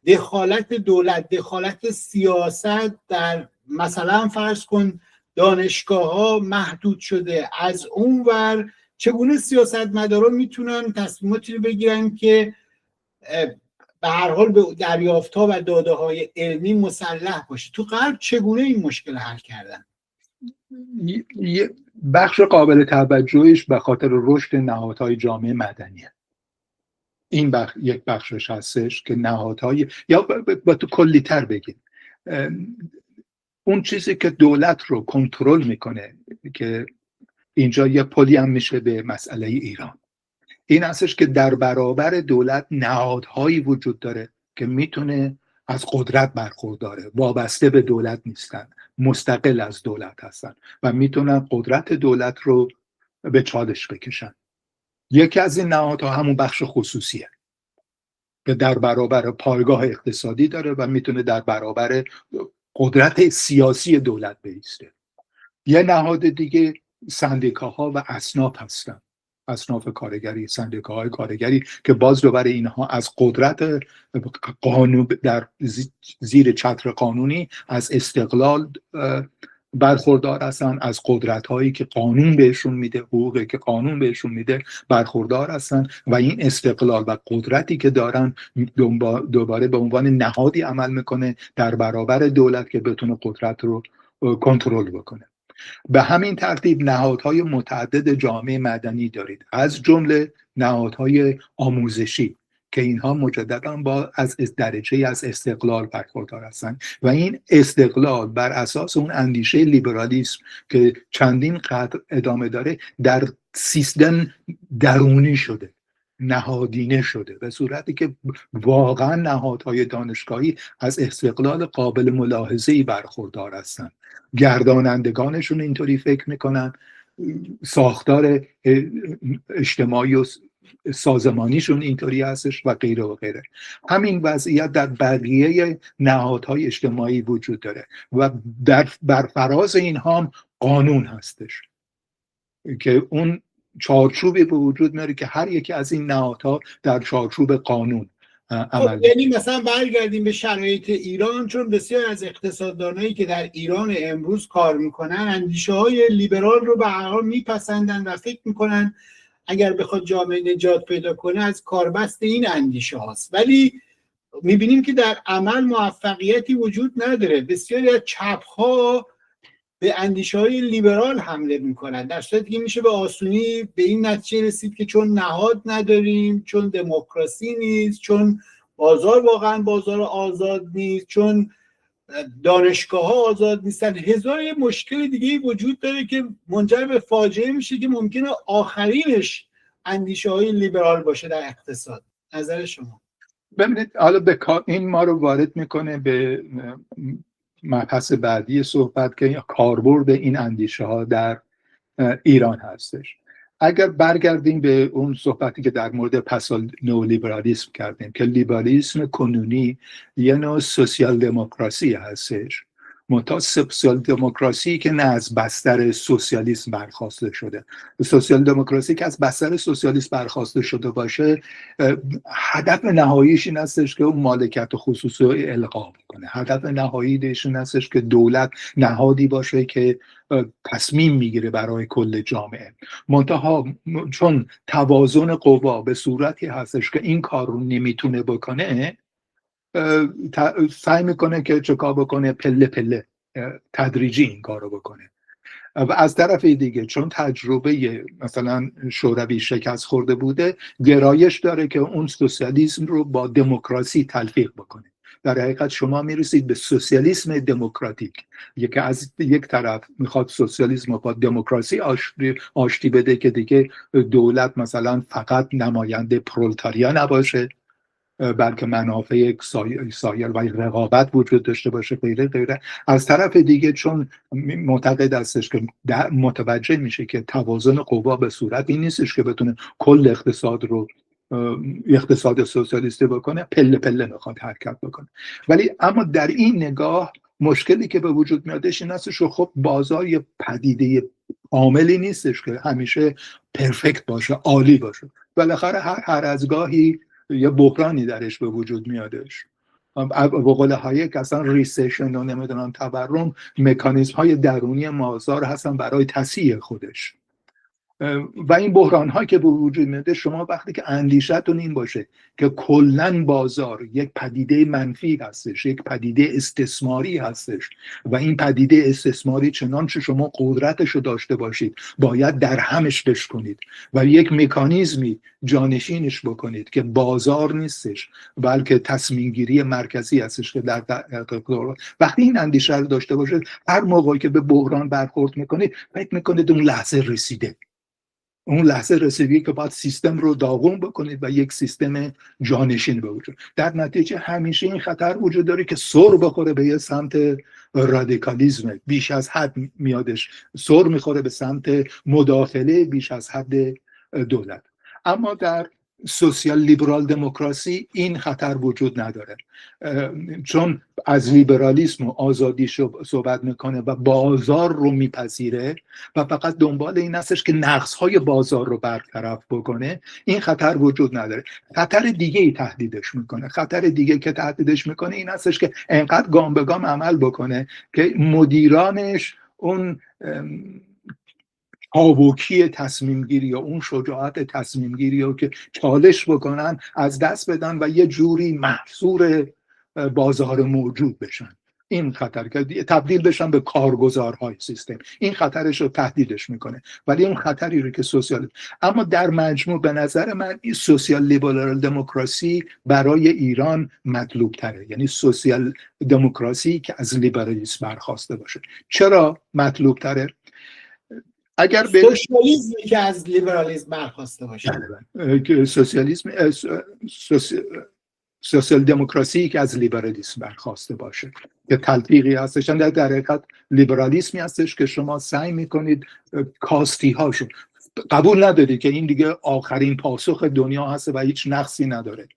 دخالت دولت، دخالت سیاست در مثلا فرض کن دانشگاه ها محدود شده، از اون ور چگونه سیاستمداران میتونن تصمیماتی رو بگیرن که به هر حال به دریافت‌ها و داده‌های علمی مسلح باشه. تو غرب چگونه این مشکل حل کردن؟ یه بخش قابل توجهش به خاطر رشد نهادهای جامعه مدنیه. این یک بخشش هستش که نهادهای، یا با تو کلی تر بگیم، اون چیزی که دولت رو کنترل میکنه، که اینجا یه پلی هم میشه به مسئله ایران، این هستش که در برابر دولت نهادهایی وجود داره که میتونه از قدرت برخورداره، وابسته به دولت نیستن، مستقل از دولت هستن و میتونن قدرت دولت رو به چالش بکشن. یکی از این نهادها همون بخش خصوصیه که در برابر پایگاه اقتصادی داره و میتونه در برابر قدرت سیاسی دولت بایسته. یه نهاد دیگه سندیکاها و اصناف هستن، اصناف کارگری، سندیکاهای کارگری، که باز دوباره اینها از قدرت قانون در زیر چتر قانونی از استقلال برخوردار هستن، از قدرت هایی که قانون بهشون میده، حقوقی که قانون بهشون میده برخوردار هستن و این استقلال و قدرتی که دارن دوباره به عنوان نهادی عمل میکنه در برابر دولت که بتونه قدرت رو کنترل بکنه. به همین ترتیب نهادهای متعدد جامعه مدنی دارید، از جمله نهادهای آموزشی که اینها مجددا با از درجه از استقلال برخوردار هستند و این استقلال بر اساس اون اندیشه لیبرالیسم که چندین قطر ادامه داره در سیستم درونی شده، نهادینه شده، به صورتی که واقعا نهادهای دانشگاهی از استقلال قابل ملاحظه‌ای برخوردار هستند. گردانندگانشون اینطوری فکر میکنن، ساختار اجتماعی و سازمانیشون اینطوری هستش و غیره و غیره. همین وضعیت در بقیه نهادهای اجتماعی وجود داره و بر فراز اینها هم قانون هستش که اون چارچوبی به وجود میاره که هر یکی از این نهادها در چارچوب قانون عمل. یعنی مثلا برگردیم به شرایط ایران، چون بسیار از اقتصاددانایی که در ایران امروز کار میکنن اندیشه های لیبرال رو به هر حال میپسندن و فکر میکنن اگر بخواد جامعه نجات پیدا کنه از کاربست این اندیشه هاست، ولی میبینیم که در عمل موفقیتی وجود نداره. بسیاری از چپ ها به اندیشه های لیبرال حمله میکنن، در صورتی که میشه به آسونی به این نتیجه رسید که چون نهاد نداریم، چون دموکراسی نیست، چون بازار واقعا بازار آزاد نیست، چون دانشگاه ها آزاد نیستن، هزار مشکل دیگه وجود داره که منجر به فاجعه میشه که ممکنه آخرینش اندیشه های لیبرال باشه در اقتصاد. نظر شما؟ ببینید، حالا این ما رو وارد میکنه به مبحث بعدی صحبت که کاربرد این اندیشه ها در ایران هستش. اگر برگردیم به اون صحبتی که در مورد پسال نئولیبرالیسم کردیم که لیبرالیسم کنونی یه نوع سوسیال دموکراسی هستش، منتها سوسیال دموکراسی که نه از بستر سوسیالیسم برخواسته شده. سوسیال دموکراسی که از بستر سوسیالیسم برخواسته شده باشه، هدف نهاییش این هستش که اون مالکیت خصوصی رو الغا بکنه. هدف نهاییش این هستش که دولت نهادی باشه که تصمیم میگیره برای کل جامعه. منتها چون توازن قوا به صورتی هستش که این کار رو نمیتونه بکنه، سعی میکنه که چکار بکنه، پله پله تدریجی این کار رو بکنه. و از طرف دیگه چون تجربه مثلا شوروی شکست خورده بوده، گرایش داره که اون سوسیالیسم رو با دموکراسی تلفیق بکنه. در حقیقت شما میرسید به سوسیالیسم دموکراتیک، یکی از یک طرف میخواد سوسیالیسم رو با دموکراسی آشتی بده که دیگه دولت مثلا فقط نماینده پرولتاریا نباشه، بلکه منافع سایر و رقابت وجود داشته باشه غیره. از طرف دیگه چون معتقد هستش که متوجه میشه که توازن قوا به صورت این نیستش که بتونه کل اقتصاد رو اقتصاد سوسیالیستی بکنه، پله پله میخواد حرکت بکنه. ولی اما در این نگاه مشکلی که به وجود میادش این هستش که خب بازار یه پدیده کاملی نیستش که همیشه پرفکت باشه، عالی باشه. بالاخره هر از گاهی یه بحرانی درش به وجود میادش. به قول هایک اصلا ریسیشن و نمیدونم تورم مکانیزم های درونی بازار هستن برای تصحیح خودش. و این بحران هایی که به وجود میاد، شما وقتی که اندیشتون این باشه که کلن بازار یک پدیده منفی هستش، یک پدیده استثماری هستش و این پدیده استثماری چنانچه شما قدرتش رو داشته باشید باید در همش بشکنید و یک مکانیزمی جانشینش بکنید که بازار نیستش بلکه تصمیم گیری مرکزی هستش که در وقتی این اندیشه رو داشته باشید، هر موقعی که به بحران برخورد میکنید فکر میکنید اون لحظه رسیده، اون لحظه رسیدگی که باید سیستم رو داغون بکنید و یک سیستم جانشین به وجود. در نتیجه همیشه این خطر وجود داره که سر بخوره به یه سمت رادیکالیزم بیش از حد میادش، سر میخوره به سمت مداخله بیش از حد دولت. اما در سوسیال لیبرال دموکراسی این خطر وجود نداره، چون از لیبرالیسم و آزادی صحبت میکنه و بازار رو میپذیره و فقط دنبال این هستش که نقصهای بازار رو برطرف بکنه. این خطر وجود نداره. خطر دیگه ای تهدیدش میکنه. خطر دیگه که تهدیدش میکنه این هستش که انقدر گام به گام عمل بکنه که مدیرانش اون آبوکی تصمیم گیری یا اون شجاعت تصمیم گیری رو که چالش بکنن از دست بدن و یه جوری محصور بازار موجود بشن. این خطر که تبدیل بشن به کارگزارهای سیستم، این خطرش رو تهدیدش میکنه. ولی اون خطری رو که اما در مجموع به نظر من این سوسیال لیبرال دموکراسی برای ایران مطلوب تره، یعنی سوسیال دموکراسی که از لیبرالیسم برخواسته باشه. چرا مطلوب تره؟ اگر سوسیالیسمی که از لیبرالیسم برخواسته باشه، سوسیالیسم سوسیال دموکراسی که از لیبرالیسم برخواسته باشه که تلفیقی هستش. در حقیقت لیبرالیسمی هستش که شما سعی میکنید کاستی هاشون قبول ندارید که این دیگه آخرین پاسخ دنیا هست و هیچ نقصی نداره،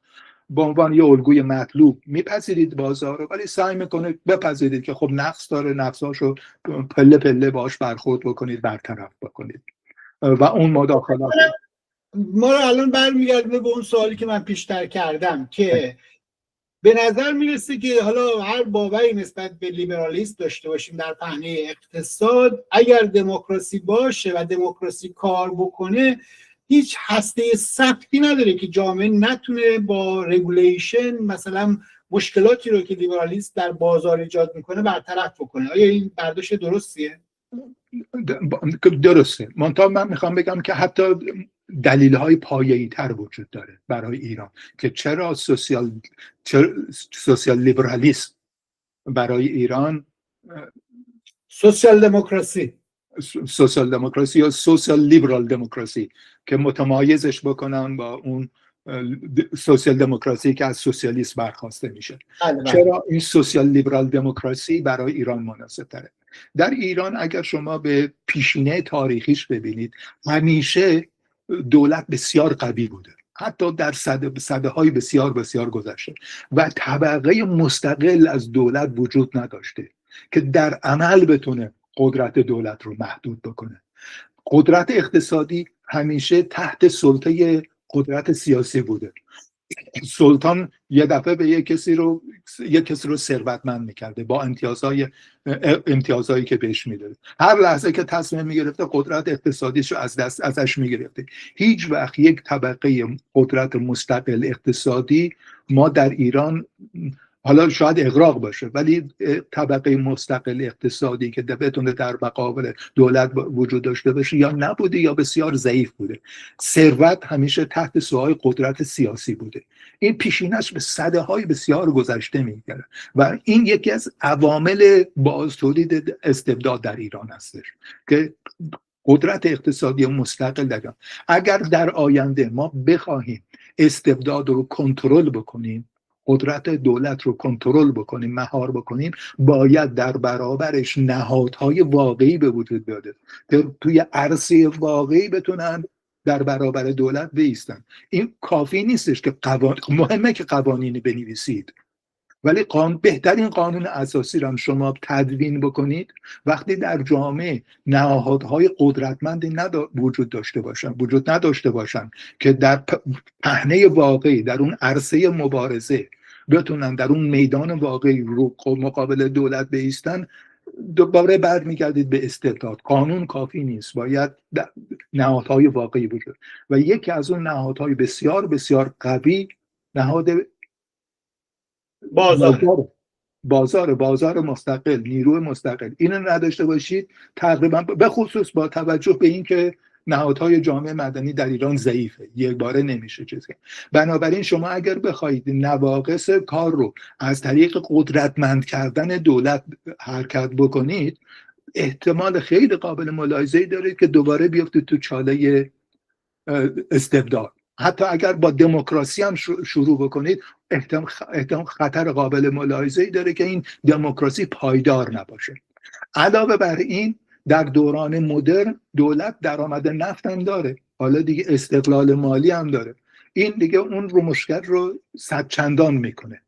به عنوان یه الگوی مطلوب میپذیرید بازار رو، ولی سعی میکنید بپذیرید که خب نقص داره، نقصاشو پله پله باش برخورد بکنید، برطرف بکنید و اون مداخلات. ما رو الان برمیگردونه به اون سوالی که من پیشتر کردم که به نظر میرسه که حالا هر باوری نسبت به لیبرالیسم داشته باشیم در پهنه اقتصاد، اگر دموکراسی باشه و دموکراسی کار بکنه هیچ هسته ثبتی نداره که جامعه نتونه با رگولیشن مثلا مشکلاتی رو که لیبرالیسم در بازار ایجاد میکنه برطرف بکنه. آیا این برداشت درستیه؟ درسته. منتها من میخوام بگم که حتی دلیل‌های پایه‌ای تر وجود داره برای ایران که چرا سوسیال لیبرالیسم برای ایران، سوسیال دموکراسی یا سوسیال لیبرال دموکراسی که متمایزش بکنن با اون سوسیال دموکراسی که از سوسیالیسم برخواسته میشه. چرا این سوسیال لیبرال دموکراسی برای ایران مناسب تره؟ در ایران اگر شما به پیشینه تاریخیش ببینید، همیشه دولت بسیار قوی بوده، حتی در سده‌های بسیار بسیار گذشته، و طبقه مستقل از دولت وجود نداشته که در عمل بتونه قدرت دولت رو محدود بکنه. قدرت اقتصادی همیشه تحت سلطه قدرت سیاسی بوده. سلطان یه دفعه به یک کسی رو ثروتمند میکرده با امتیازهایی که بهش میداده. هر لحظه که تصمیم میگرفته قدرت اقتصادیش رو ازش میگرفته. هیچ وقت یک طبقه قدرت مستقل اقتصادی ما در ایران حالا شاید اغراق باشه، ولی طبقه مستقل اقتصادی که بتونه در مقابل دولت وجود داشته باشه یا نبوده یا بسیار ضعیف بوده. ثروت همیشه تحت سوای قدرت سیاسی بوده. این پیشینش به سده‌های بسیار گذشته میگره و این یکی از عوامل باعث تولید استبداد در ایران هستش که قدرت اقتصادی مستقل دارن. اگر در آینده ما بخواهیم استبداد رو کنترل بکنیم، قدرت دولت رو کنترل بکنیم، مهار بکنیم، باید در برابرش نهادهای واقعی به وجود بیاد که توی عرصه واقعی بتونن در برابر دولت بایستن. این کافی نیستش که مهمه که قوانینی بنویسید، ولی بهترین قانون اساسی رو هم شما تدوین بکنید وقتی در جامعه نهادهای قدرتمندی وجود نداشته باشن که در پهنه واقعی در اون عرصه مبارزه بتونن در اون میدان واقعی رو مقابل دولت بایستن، دوباره برمیگردید به استبداد. قانون کافی نیست، باید نهادهای واقعی وجود و یکی از اون نهادهای بسیار بسیار قوی نهاد بازار مستقل، نیروی مستقل. اینو نداشته باشید تقریبا، به خصوص با توجه به اینکه نهادهای جامعه مدنی در ایران ضعیفه، یک باره نمیشه چیزی. بنابراین شما اگر بخواید نواقص کار رو از طریق قدرتمند کردن دولت حرکت بکنید، احتمال خیلی قابل ملاحظه‌ای دارید که دوباره بیفتید تو چاله استبداد. حتی اگر با دموکراسی هم شروع بکنید، احتمال خطر قابل ملاحظه‌ای داره که این دموکراسی پایدار نباشه. علاوه بر این در دوران مدرن دولت درآمد نفت هم داره، حالا دیگه استقلال مالی هم داره. این دیگه اون رو مشکل رو صد چندان میکنه.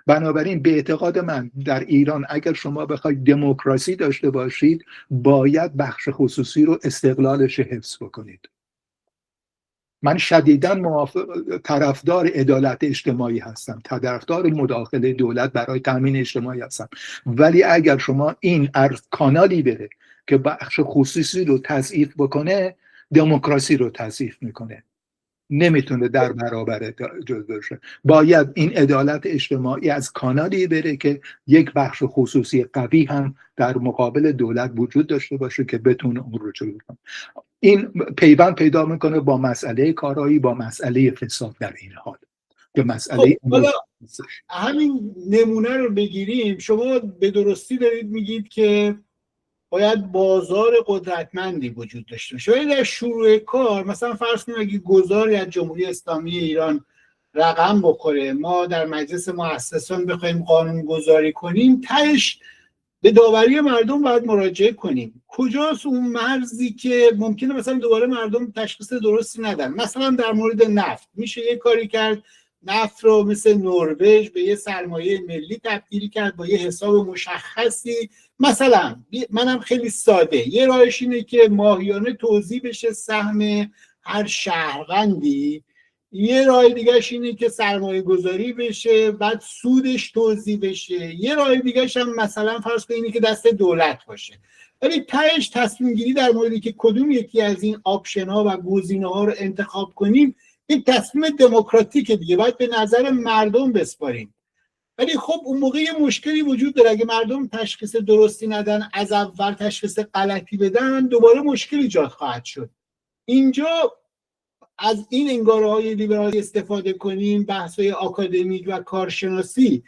بنابراین به اعتقاد من در ایران اگر شما بخواید دموکراسی داشته باشید، باید بخش خصوصی رو استقلالش حفظ بکنید. من شدیداً طرفدار عدالت اجتماعی هستم، طرفدار مداخله دولت برای تامین اجتماعی هستم، ولی اگر شما این کانالی بره که بخش خصوصی رو تضعیف بکنه، دموکراسی رو تضعیف میکنه، نمیتونه در برابر جز بشه. باید این عدالت اجتماعی از کانالی بره که یک بخش خصوصی قوی هم در مقابل دولت وجود داشته باشه که بتونه اون رو جلو کنه. این پیوند پیدا میکنه با مسئله کارایی، با مسئله فساد در این حال که مسئله همین نمونه رو بگیریم. شما به درستی دارید میگید که باید بازار قدرتمندی وجود داشته باشه. ولی در شروع کار مثلا فرض کنید اگه گذاری از جمهوری اسلامی ایران رقم بخوره، ما در مجلس مؤسسان بخوایم قانون گذاری کنیم، تهش به داوری مردم باید مراجعه کنیم. کجاست اون مرزی که ممکنه مثلا دوباره مردم تشخیص درستی ندن؟ مثلا در مورد نفت میشه یه کاری کرد، نفت رو مثل نروژ به یه سرمایه ملی تبدیل کرد با یه حساب مشخصی. مثلا منم خیلی ساده، یه راهش اینه که ماهیانه توزیع بشه سهم هر شهروندی، یه راه دیگهش اینه که سرمایه گذاری بشه بعد سودش توزیع بشه، یه راه دیگهش هم مثلا فرض کنید اینه که دست دولت باشه. ولی تهش تصمیم گیری در موردی که کدوم یکی از این آپشن ها و گزینه ها رو انتخاب کنیم، این تصمیم دموکراتیکه دیگه، باید به نظر مردم بسپاریم. ولی خب اون موقع یه مشکلی وجود داره، اگه مردم تشخیص درستی ندن، از اول تشخیص غلطی بدن، دوباره مشکل ایجاد خواهد شد. اینجا از این انگاره‌های لیبرالی استفاده کنیم، بحث‌های آکادمیک و کارشناسی.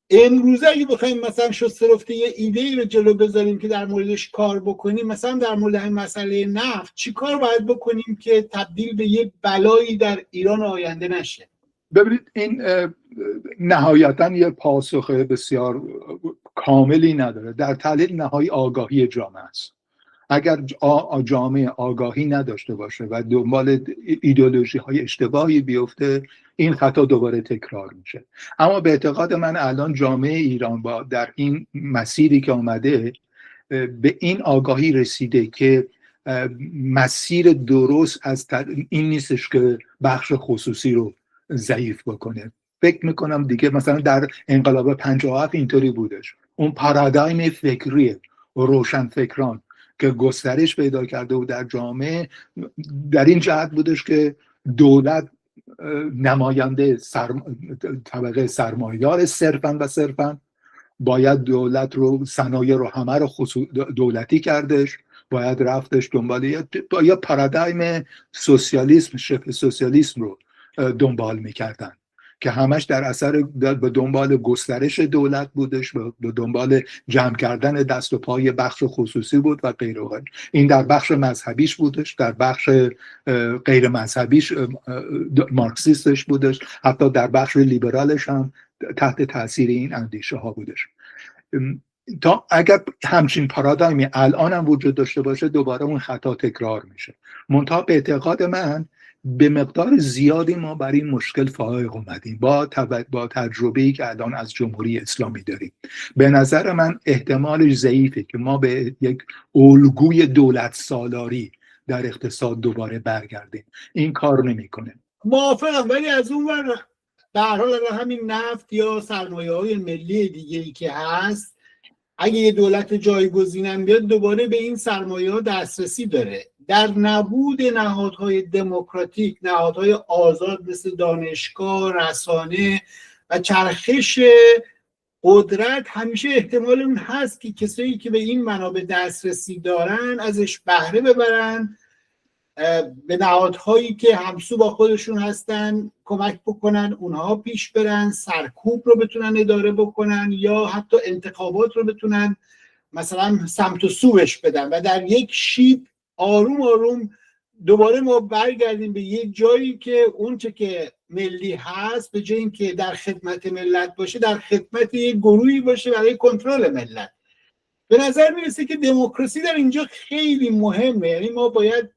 امروزه اگه بخوایم مثلا شسته رفته یه ایده‌ای رو جلو بذاریم که در موردش کار بکنیم، مثلا در مورد همین مسئله نفت چی کار باید بکنیم که تبدیل به یه بلایی در ایران آینده نشه؟ ببینید این نهایتاً یه پاسخ بسیار کاملی نداره. در تحلیل نهایی آگاهی جامعه است. اگر جامعه آگاهی نداشته باشه و دنبال ایدئولوژی های اشتباهی بیفته، این خطا دوباره تکرار میشه. اما به اعتقاد من الان جامعه ایران با در این مسیری که آمده به این آگاهی رسیده که مسیر درست از این نیستش که بخش خصوصی رو ضعیف بکنه. فکر میکنم دیگه مثلا در انقلاب 57 اینطوری بودش. اون پارادایم فکری روشن فکران که گسترش پیدا کرده بود در جامعه، در این جهت بودش که دولت نماینده طبقه سرمایه‌دار صرفاً و صرفاً، باید دولت رو صنایع رو همه رو دولتی کردش، باید رفتش دنبال یا پارادایم سوسیالیسم، شبه سوسیالیسم رو دنبال میکردن که همش در اثر به دنبال گسترش دولت بودش، به دنبال جمع کردن دست و پای بخش خصوصی بود و غیره و غیره. این در بخش مذهبیش بودش، در بخش غیر مذهبیش مارکسیستش بودش، حتی در بخش لیبرالش هم تحت تاثیر این اندیشه ها بودش. تا اگر همچین پارادایمی الان هم وجود داشته باشه، دوباره اون خطا تکرار میشه. منتها به اعتقاد من به مقدار زیادی ما بر این مشکل فائق اومدیم با تجربه‌ای که الان از جمهوری اسلامی داریم. به نظر من احتمالش ضعیفه که ما به یک الگوی دولت سالاری در اقتصاد دوباره برگردیم. این کار نمیکنه. موافقم، ولی از اون ور در حال همین نفت یا سرمایه‌های ملی دیگه‌ای که هست، اگه یه دولت جایگزینم بیاد دوباره به این سرمایه‌ها دسترسی داره. در نبود نهادهای دموکراتیک، نهادهای آزاد مثل دانشگاه، رسانه و چرخش قدرت، همیشه احتمال اون هست که کسایی که به این منابع دسترسی دارن ازش بهره ببرن، به نهادهایی که همسو با خودشون هستن کمک بکنن، اونها پیش برن، سرکوب رو بتونن اداره بکنن یا حتی انتخابات رو بتونن مثلا سمت و سوش بدن و در یک شیب آروم آروم دوباره ما برگردیم به یک جایی که اون چه که ملی هست به جای اینکه در خدمت ملت باشه، در خدمت یک گروهی باشه برای کنترل ملت. به نظر میرسه که دموکراسی در اینجا خیلی مهمه. یعنی ما باید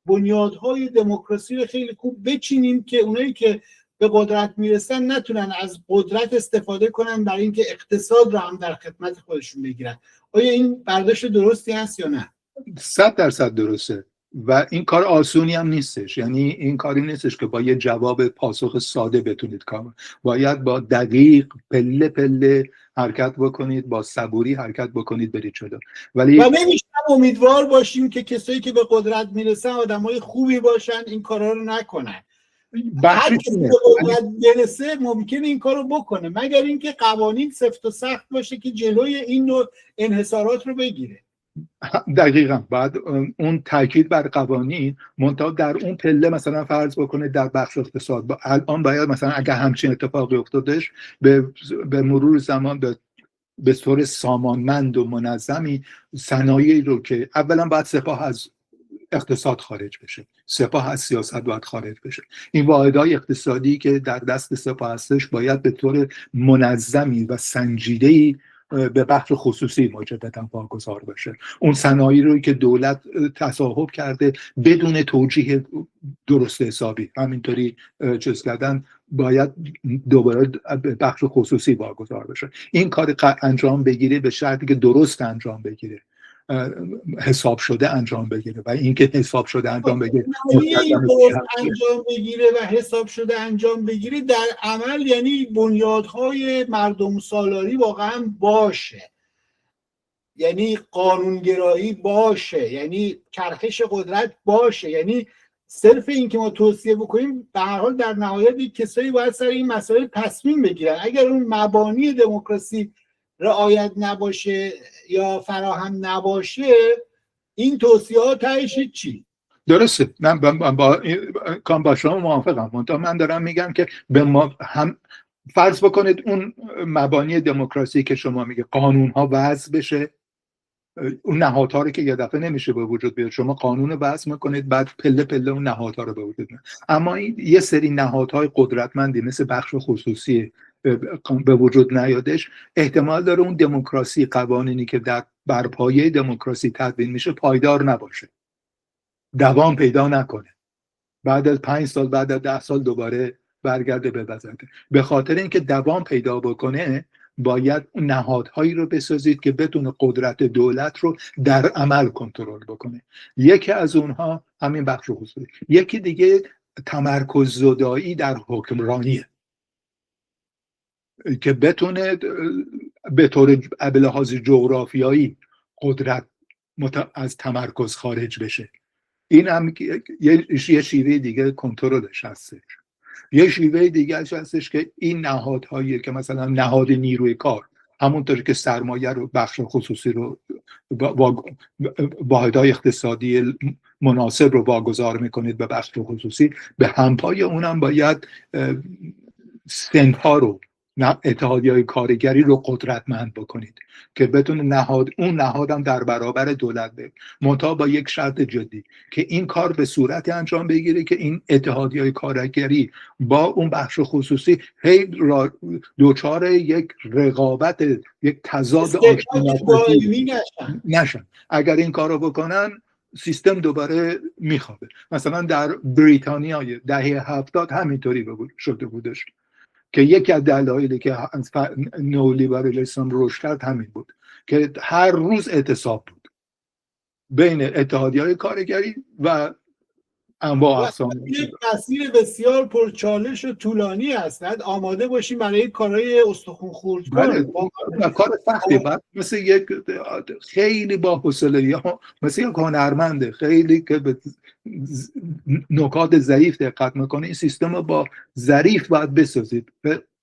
بنیادهای دموکراسی رو خیلی خوب بچینیم که اونایی که به قدرت میرسن نتونن از قدرت استفاده کنن برای اینکه اقتصاد رو هم در خدمت خودشون بگیرن. آیا این برداشت درستی هست یا نه؟ 100% درسته و این کار آسونی هم نیستش. یعنی این کاری نیستش که با یه جواب پاسخ ساده بتونید کار، باید با دقیق پله پله حرکت بکنید، با صبوری حرکت بکنید، برید جلو. ولی و نمیشه امیدوار باشیم که کسایی که به قدرت میرسن آدمای خوبی باشن این کارا رو نکنن. هر کسی به قدرت برسه ممکنه این کارو بکنه، مگر اینکه قوانین سفت و سخت باشه که جلوی این نوع انحصارات رو بگیره. دقیقاً بعد اون تاکید بر قوانین، منتها در اون پله مثلا فرض بکنه در بخش اقتصاد الان باید مثلا اگر همچین اتفاقی افتادش به مرور زمان به طور سامانمند و منظمی صنایعی رو که اولا باید سپاه از اقتصاد خارج بشه، سپاه از سیاست باید خارج بشه، این واحدهای اقتصادی که در دست سپاه هستش باید به طور منظمی و سنجیده‌ای به بخش خصوصی مجددا واگذار بشه. اون صنایعی رو که دولت تصاحب کرده بدون توجیه درست حسابی همینطوری چیز کردن باید دوباره به بخش خصوصی واگذار بشه. این کار انجام بگیره به شرطی که درست انجام بگیره، حساب شده انجام بگیره و اینکه حساب شده انجام بگیره انجام بگیره و حساب شده انجام بگیره در عمل یعنی بنیادهای مردم سالاری واقعا باشه، یعنی قانونگرایی باشه، یعنی چرخش قدرت باشه. یعنی صرف این که ما توصیه بکنیم به هر حال در نهایت یک کسایی باید سر این مسائل تصمیم بگیرن. اگر اون مبانی دموکراسی رعایت نباشه یا فراهم نباشه این توصیه ها تهش چی؟ درسته، من با شما موافقم. من دارم میگم که به ما هم فرض بکنید اون مبانی دموکراسی که شما میگه قانون ها وضع بشه، اون نهادها رو که یه دفعه نمیشه به وجود بیاد، شما قانون وضع میکنید بعد پله پله اون نهادها رو به وجود میاد. اما این یه سری نهادهای قدرتمندی مثل بخش خصوصی به وجود نیادش، احتمال داره اون دموکراسی، قوانینی که در برپایه دموکراسی تدوین میشه پایدار نباشه، دوام پیدا نکنه، بعد از 5 سال بعد از 10 سال دوباره برگرده به وضعیت. به خاطر اینکه دوام پیدا بکنه باید نهادهایی رو بسازید که بتونه قدرت دولت رو در عمل کنترل بکنه. یکی از اونها همین بخش خصوصی، یکی دیگه تمرکز زدایی در حکمرانیه که بتونه به طور به لحاظ جغرافیایی قدرت از تمرکز خارج بشه. این هم یه شیوه دیگه کنترلش هستش. یه شیوه دیگه هستش که این نهادهایی که مثلا نهاد نیروی کار، همونطور که سرمایه رو، بخش خصوصی رو، واحدهای اقتصادی مناسب رو واگذار میکنید به بخش خصوصی، به همپای اونم باید سنها رو، اتحادیه‌های کارگری رو قدرتمند بکنید که بتونه اون نهادم در برابر دولت به، منتها با یک شرط جدی که این کار به صورت انجام بگیره که این اتحادیه‌های کارگری با اون بخش خصوصی هی دوچار یک رقابت، یک تضاد آشتی نشن. اگر این کارو بکنن سیستم دوباره میخوابه. مثلا در بریتانیا دهه 70 همینطوری شده بودش که یکی از دلایلی که نئولیبرالیسم رشد کرد همین بود که هر روز اعتصاب بود بین اتحادیه‌های کارگری و انواع اقسام. یک مسیر بسیار پرچالش و طولانی هست. آماده باشیم برای کارهای استخوان خورد کن. کار سختی بعد مثل یک خیلی با حوصله، مثل یک هنرمنده خیلی که به نکات ضعیف دقت میکنه. این سیستم رو با ظریف باید بسازید،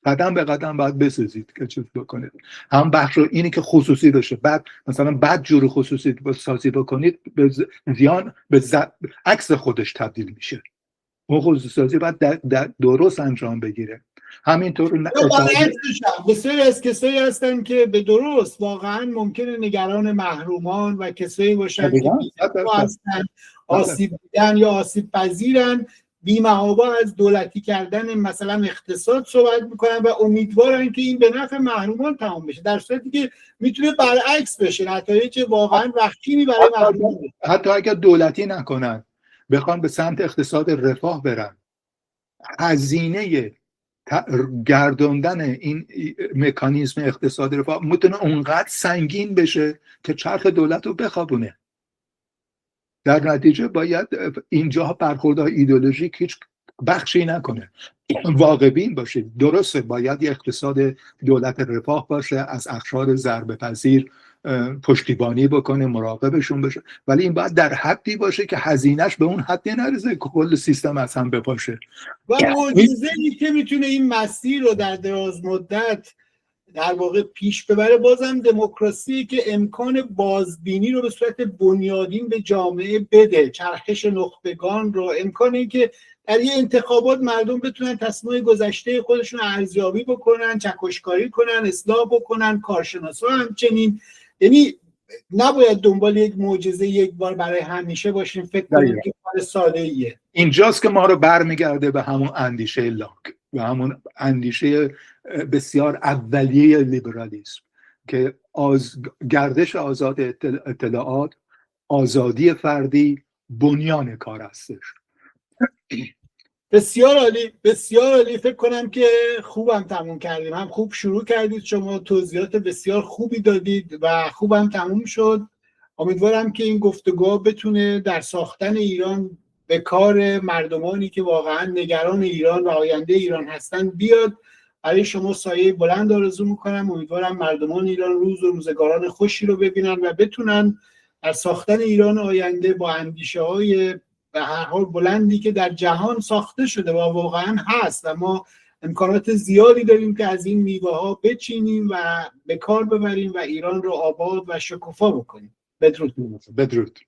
قدم به قدم باید بسازید که چیز بکنید. هم بخش رو اینی که خصوصی بشه، بعد مثلا بعد جور خصوصی سازی بکنید به زیان به عکس خودش تبدیل میشه. اون خصوصی سازی باید درست انجام بگیره. همینطور بسیاری از کسایی هستن که به درست واقعا ممکنه نگران محرومان و کسایی باشن که هستن آسیب دیدن یا آسیب پذیرن، بی‌محابا از دولتی کردن مثلا اقتصاد صحبت میکنن و امیدوارن که این به نفع محرومان تمام بشه، در صورتی که میتونه برعکس بشه، نتایج واقعا وخیمی برای محرومان. حتی اگر دولتی نکنن، بخوان به سمت اقتصاد رفاه برن، هزینه گردوندن این مکانیزم اقتصاد رفاه میتونه اونقدر سنگین بشه که چرخ دولت رو بخوابونه. در نتیجه باید اینجا برخوردهای ایدئولوژیک هیچ بخشی نکنه، واقع بین باشه. درسته باید یه اقتصاد دولت رفاه باشه، از اقشار ضربه پذیر پشتیبانی بکنه، مراقبشون بشه، ولی این باید در حدی باشه که هزینهش به اون حدی نرسه که کل سیستم از هم بپاشه. و معجزه‌ای که میتونه این مسیر رو در دراز مدت در واقع پیش ببره بازم دموکراسی که امکان بازبینی رو به صورت بنیادین به جامعه بده، چرخش نخبگان رو، امکان این که در یه انتخابات مردم بتونن تصمیمات گذشته خودشون ارزیابی بکنن، چکشکاری کنن، اصلاح بکنن، کارشناسا همچنین. یعنی نباید دنبال یک معجزه یک بار برای همیشه باشیم، فکر کنیم که کار ساده ایه. اینجاست که ما رو برمیگرده به همون اندیشه لاک و همون اندیشه بسیار اولیه لیبرالیسم که گردش آزاد اطلاعات، آزادی فردی بنیان کار هستش. بسیار عالی، بسیار عالی. فکر کنم که خوبم تموم کردیم، هم خوب شروع کردید، شما توضیحات بسیار خوبی دادید و خوبم تموم شد. امیدوارم که این گفتگو بتونه در ساختن ایران به کار مردمانی که واقعا نگران ایران و آینده ایران هستن بیاد. برای شما سایه بلند آرزو میکنم. امیدوارم مردمان ایران روز و روزگاران خوشی رو ببینن و بتونن در ساختن ایران آینده با اندیشه های به هر حال بلندی که در جهان ساخته شده و واقعا هست و ما امکانات زیادی داریم که از این میوه ها بچینیم و به کار ببریم و ایران رو آباد و شکوفا بکنیم. بدرود. بدرود.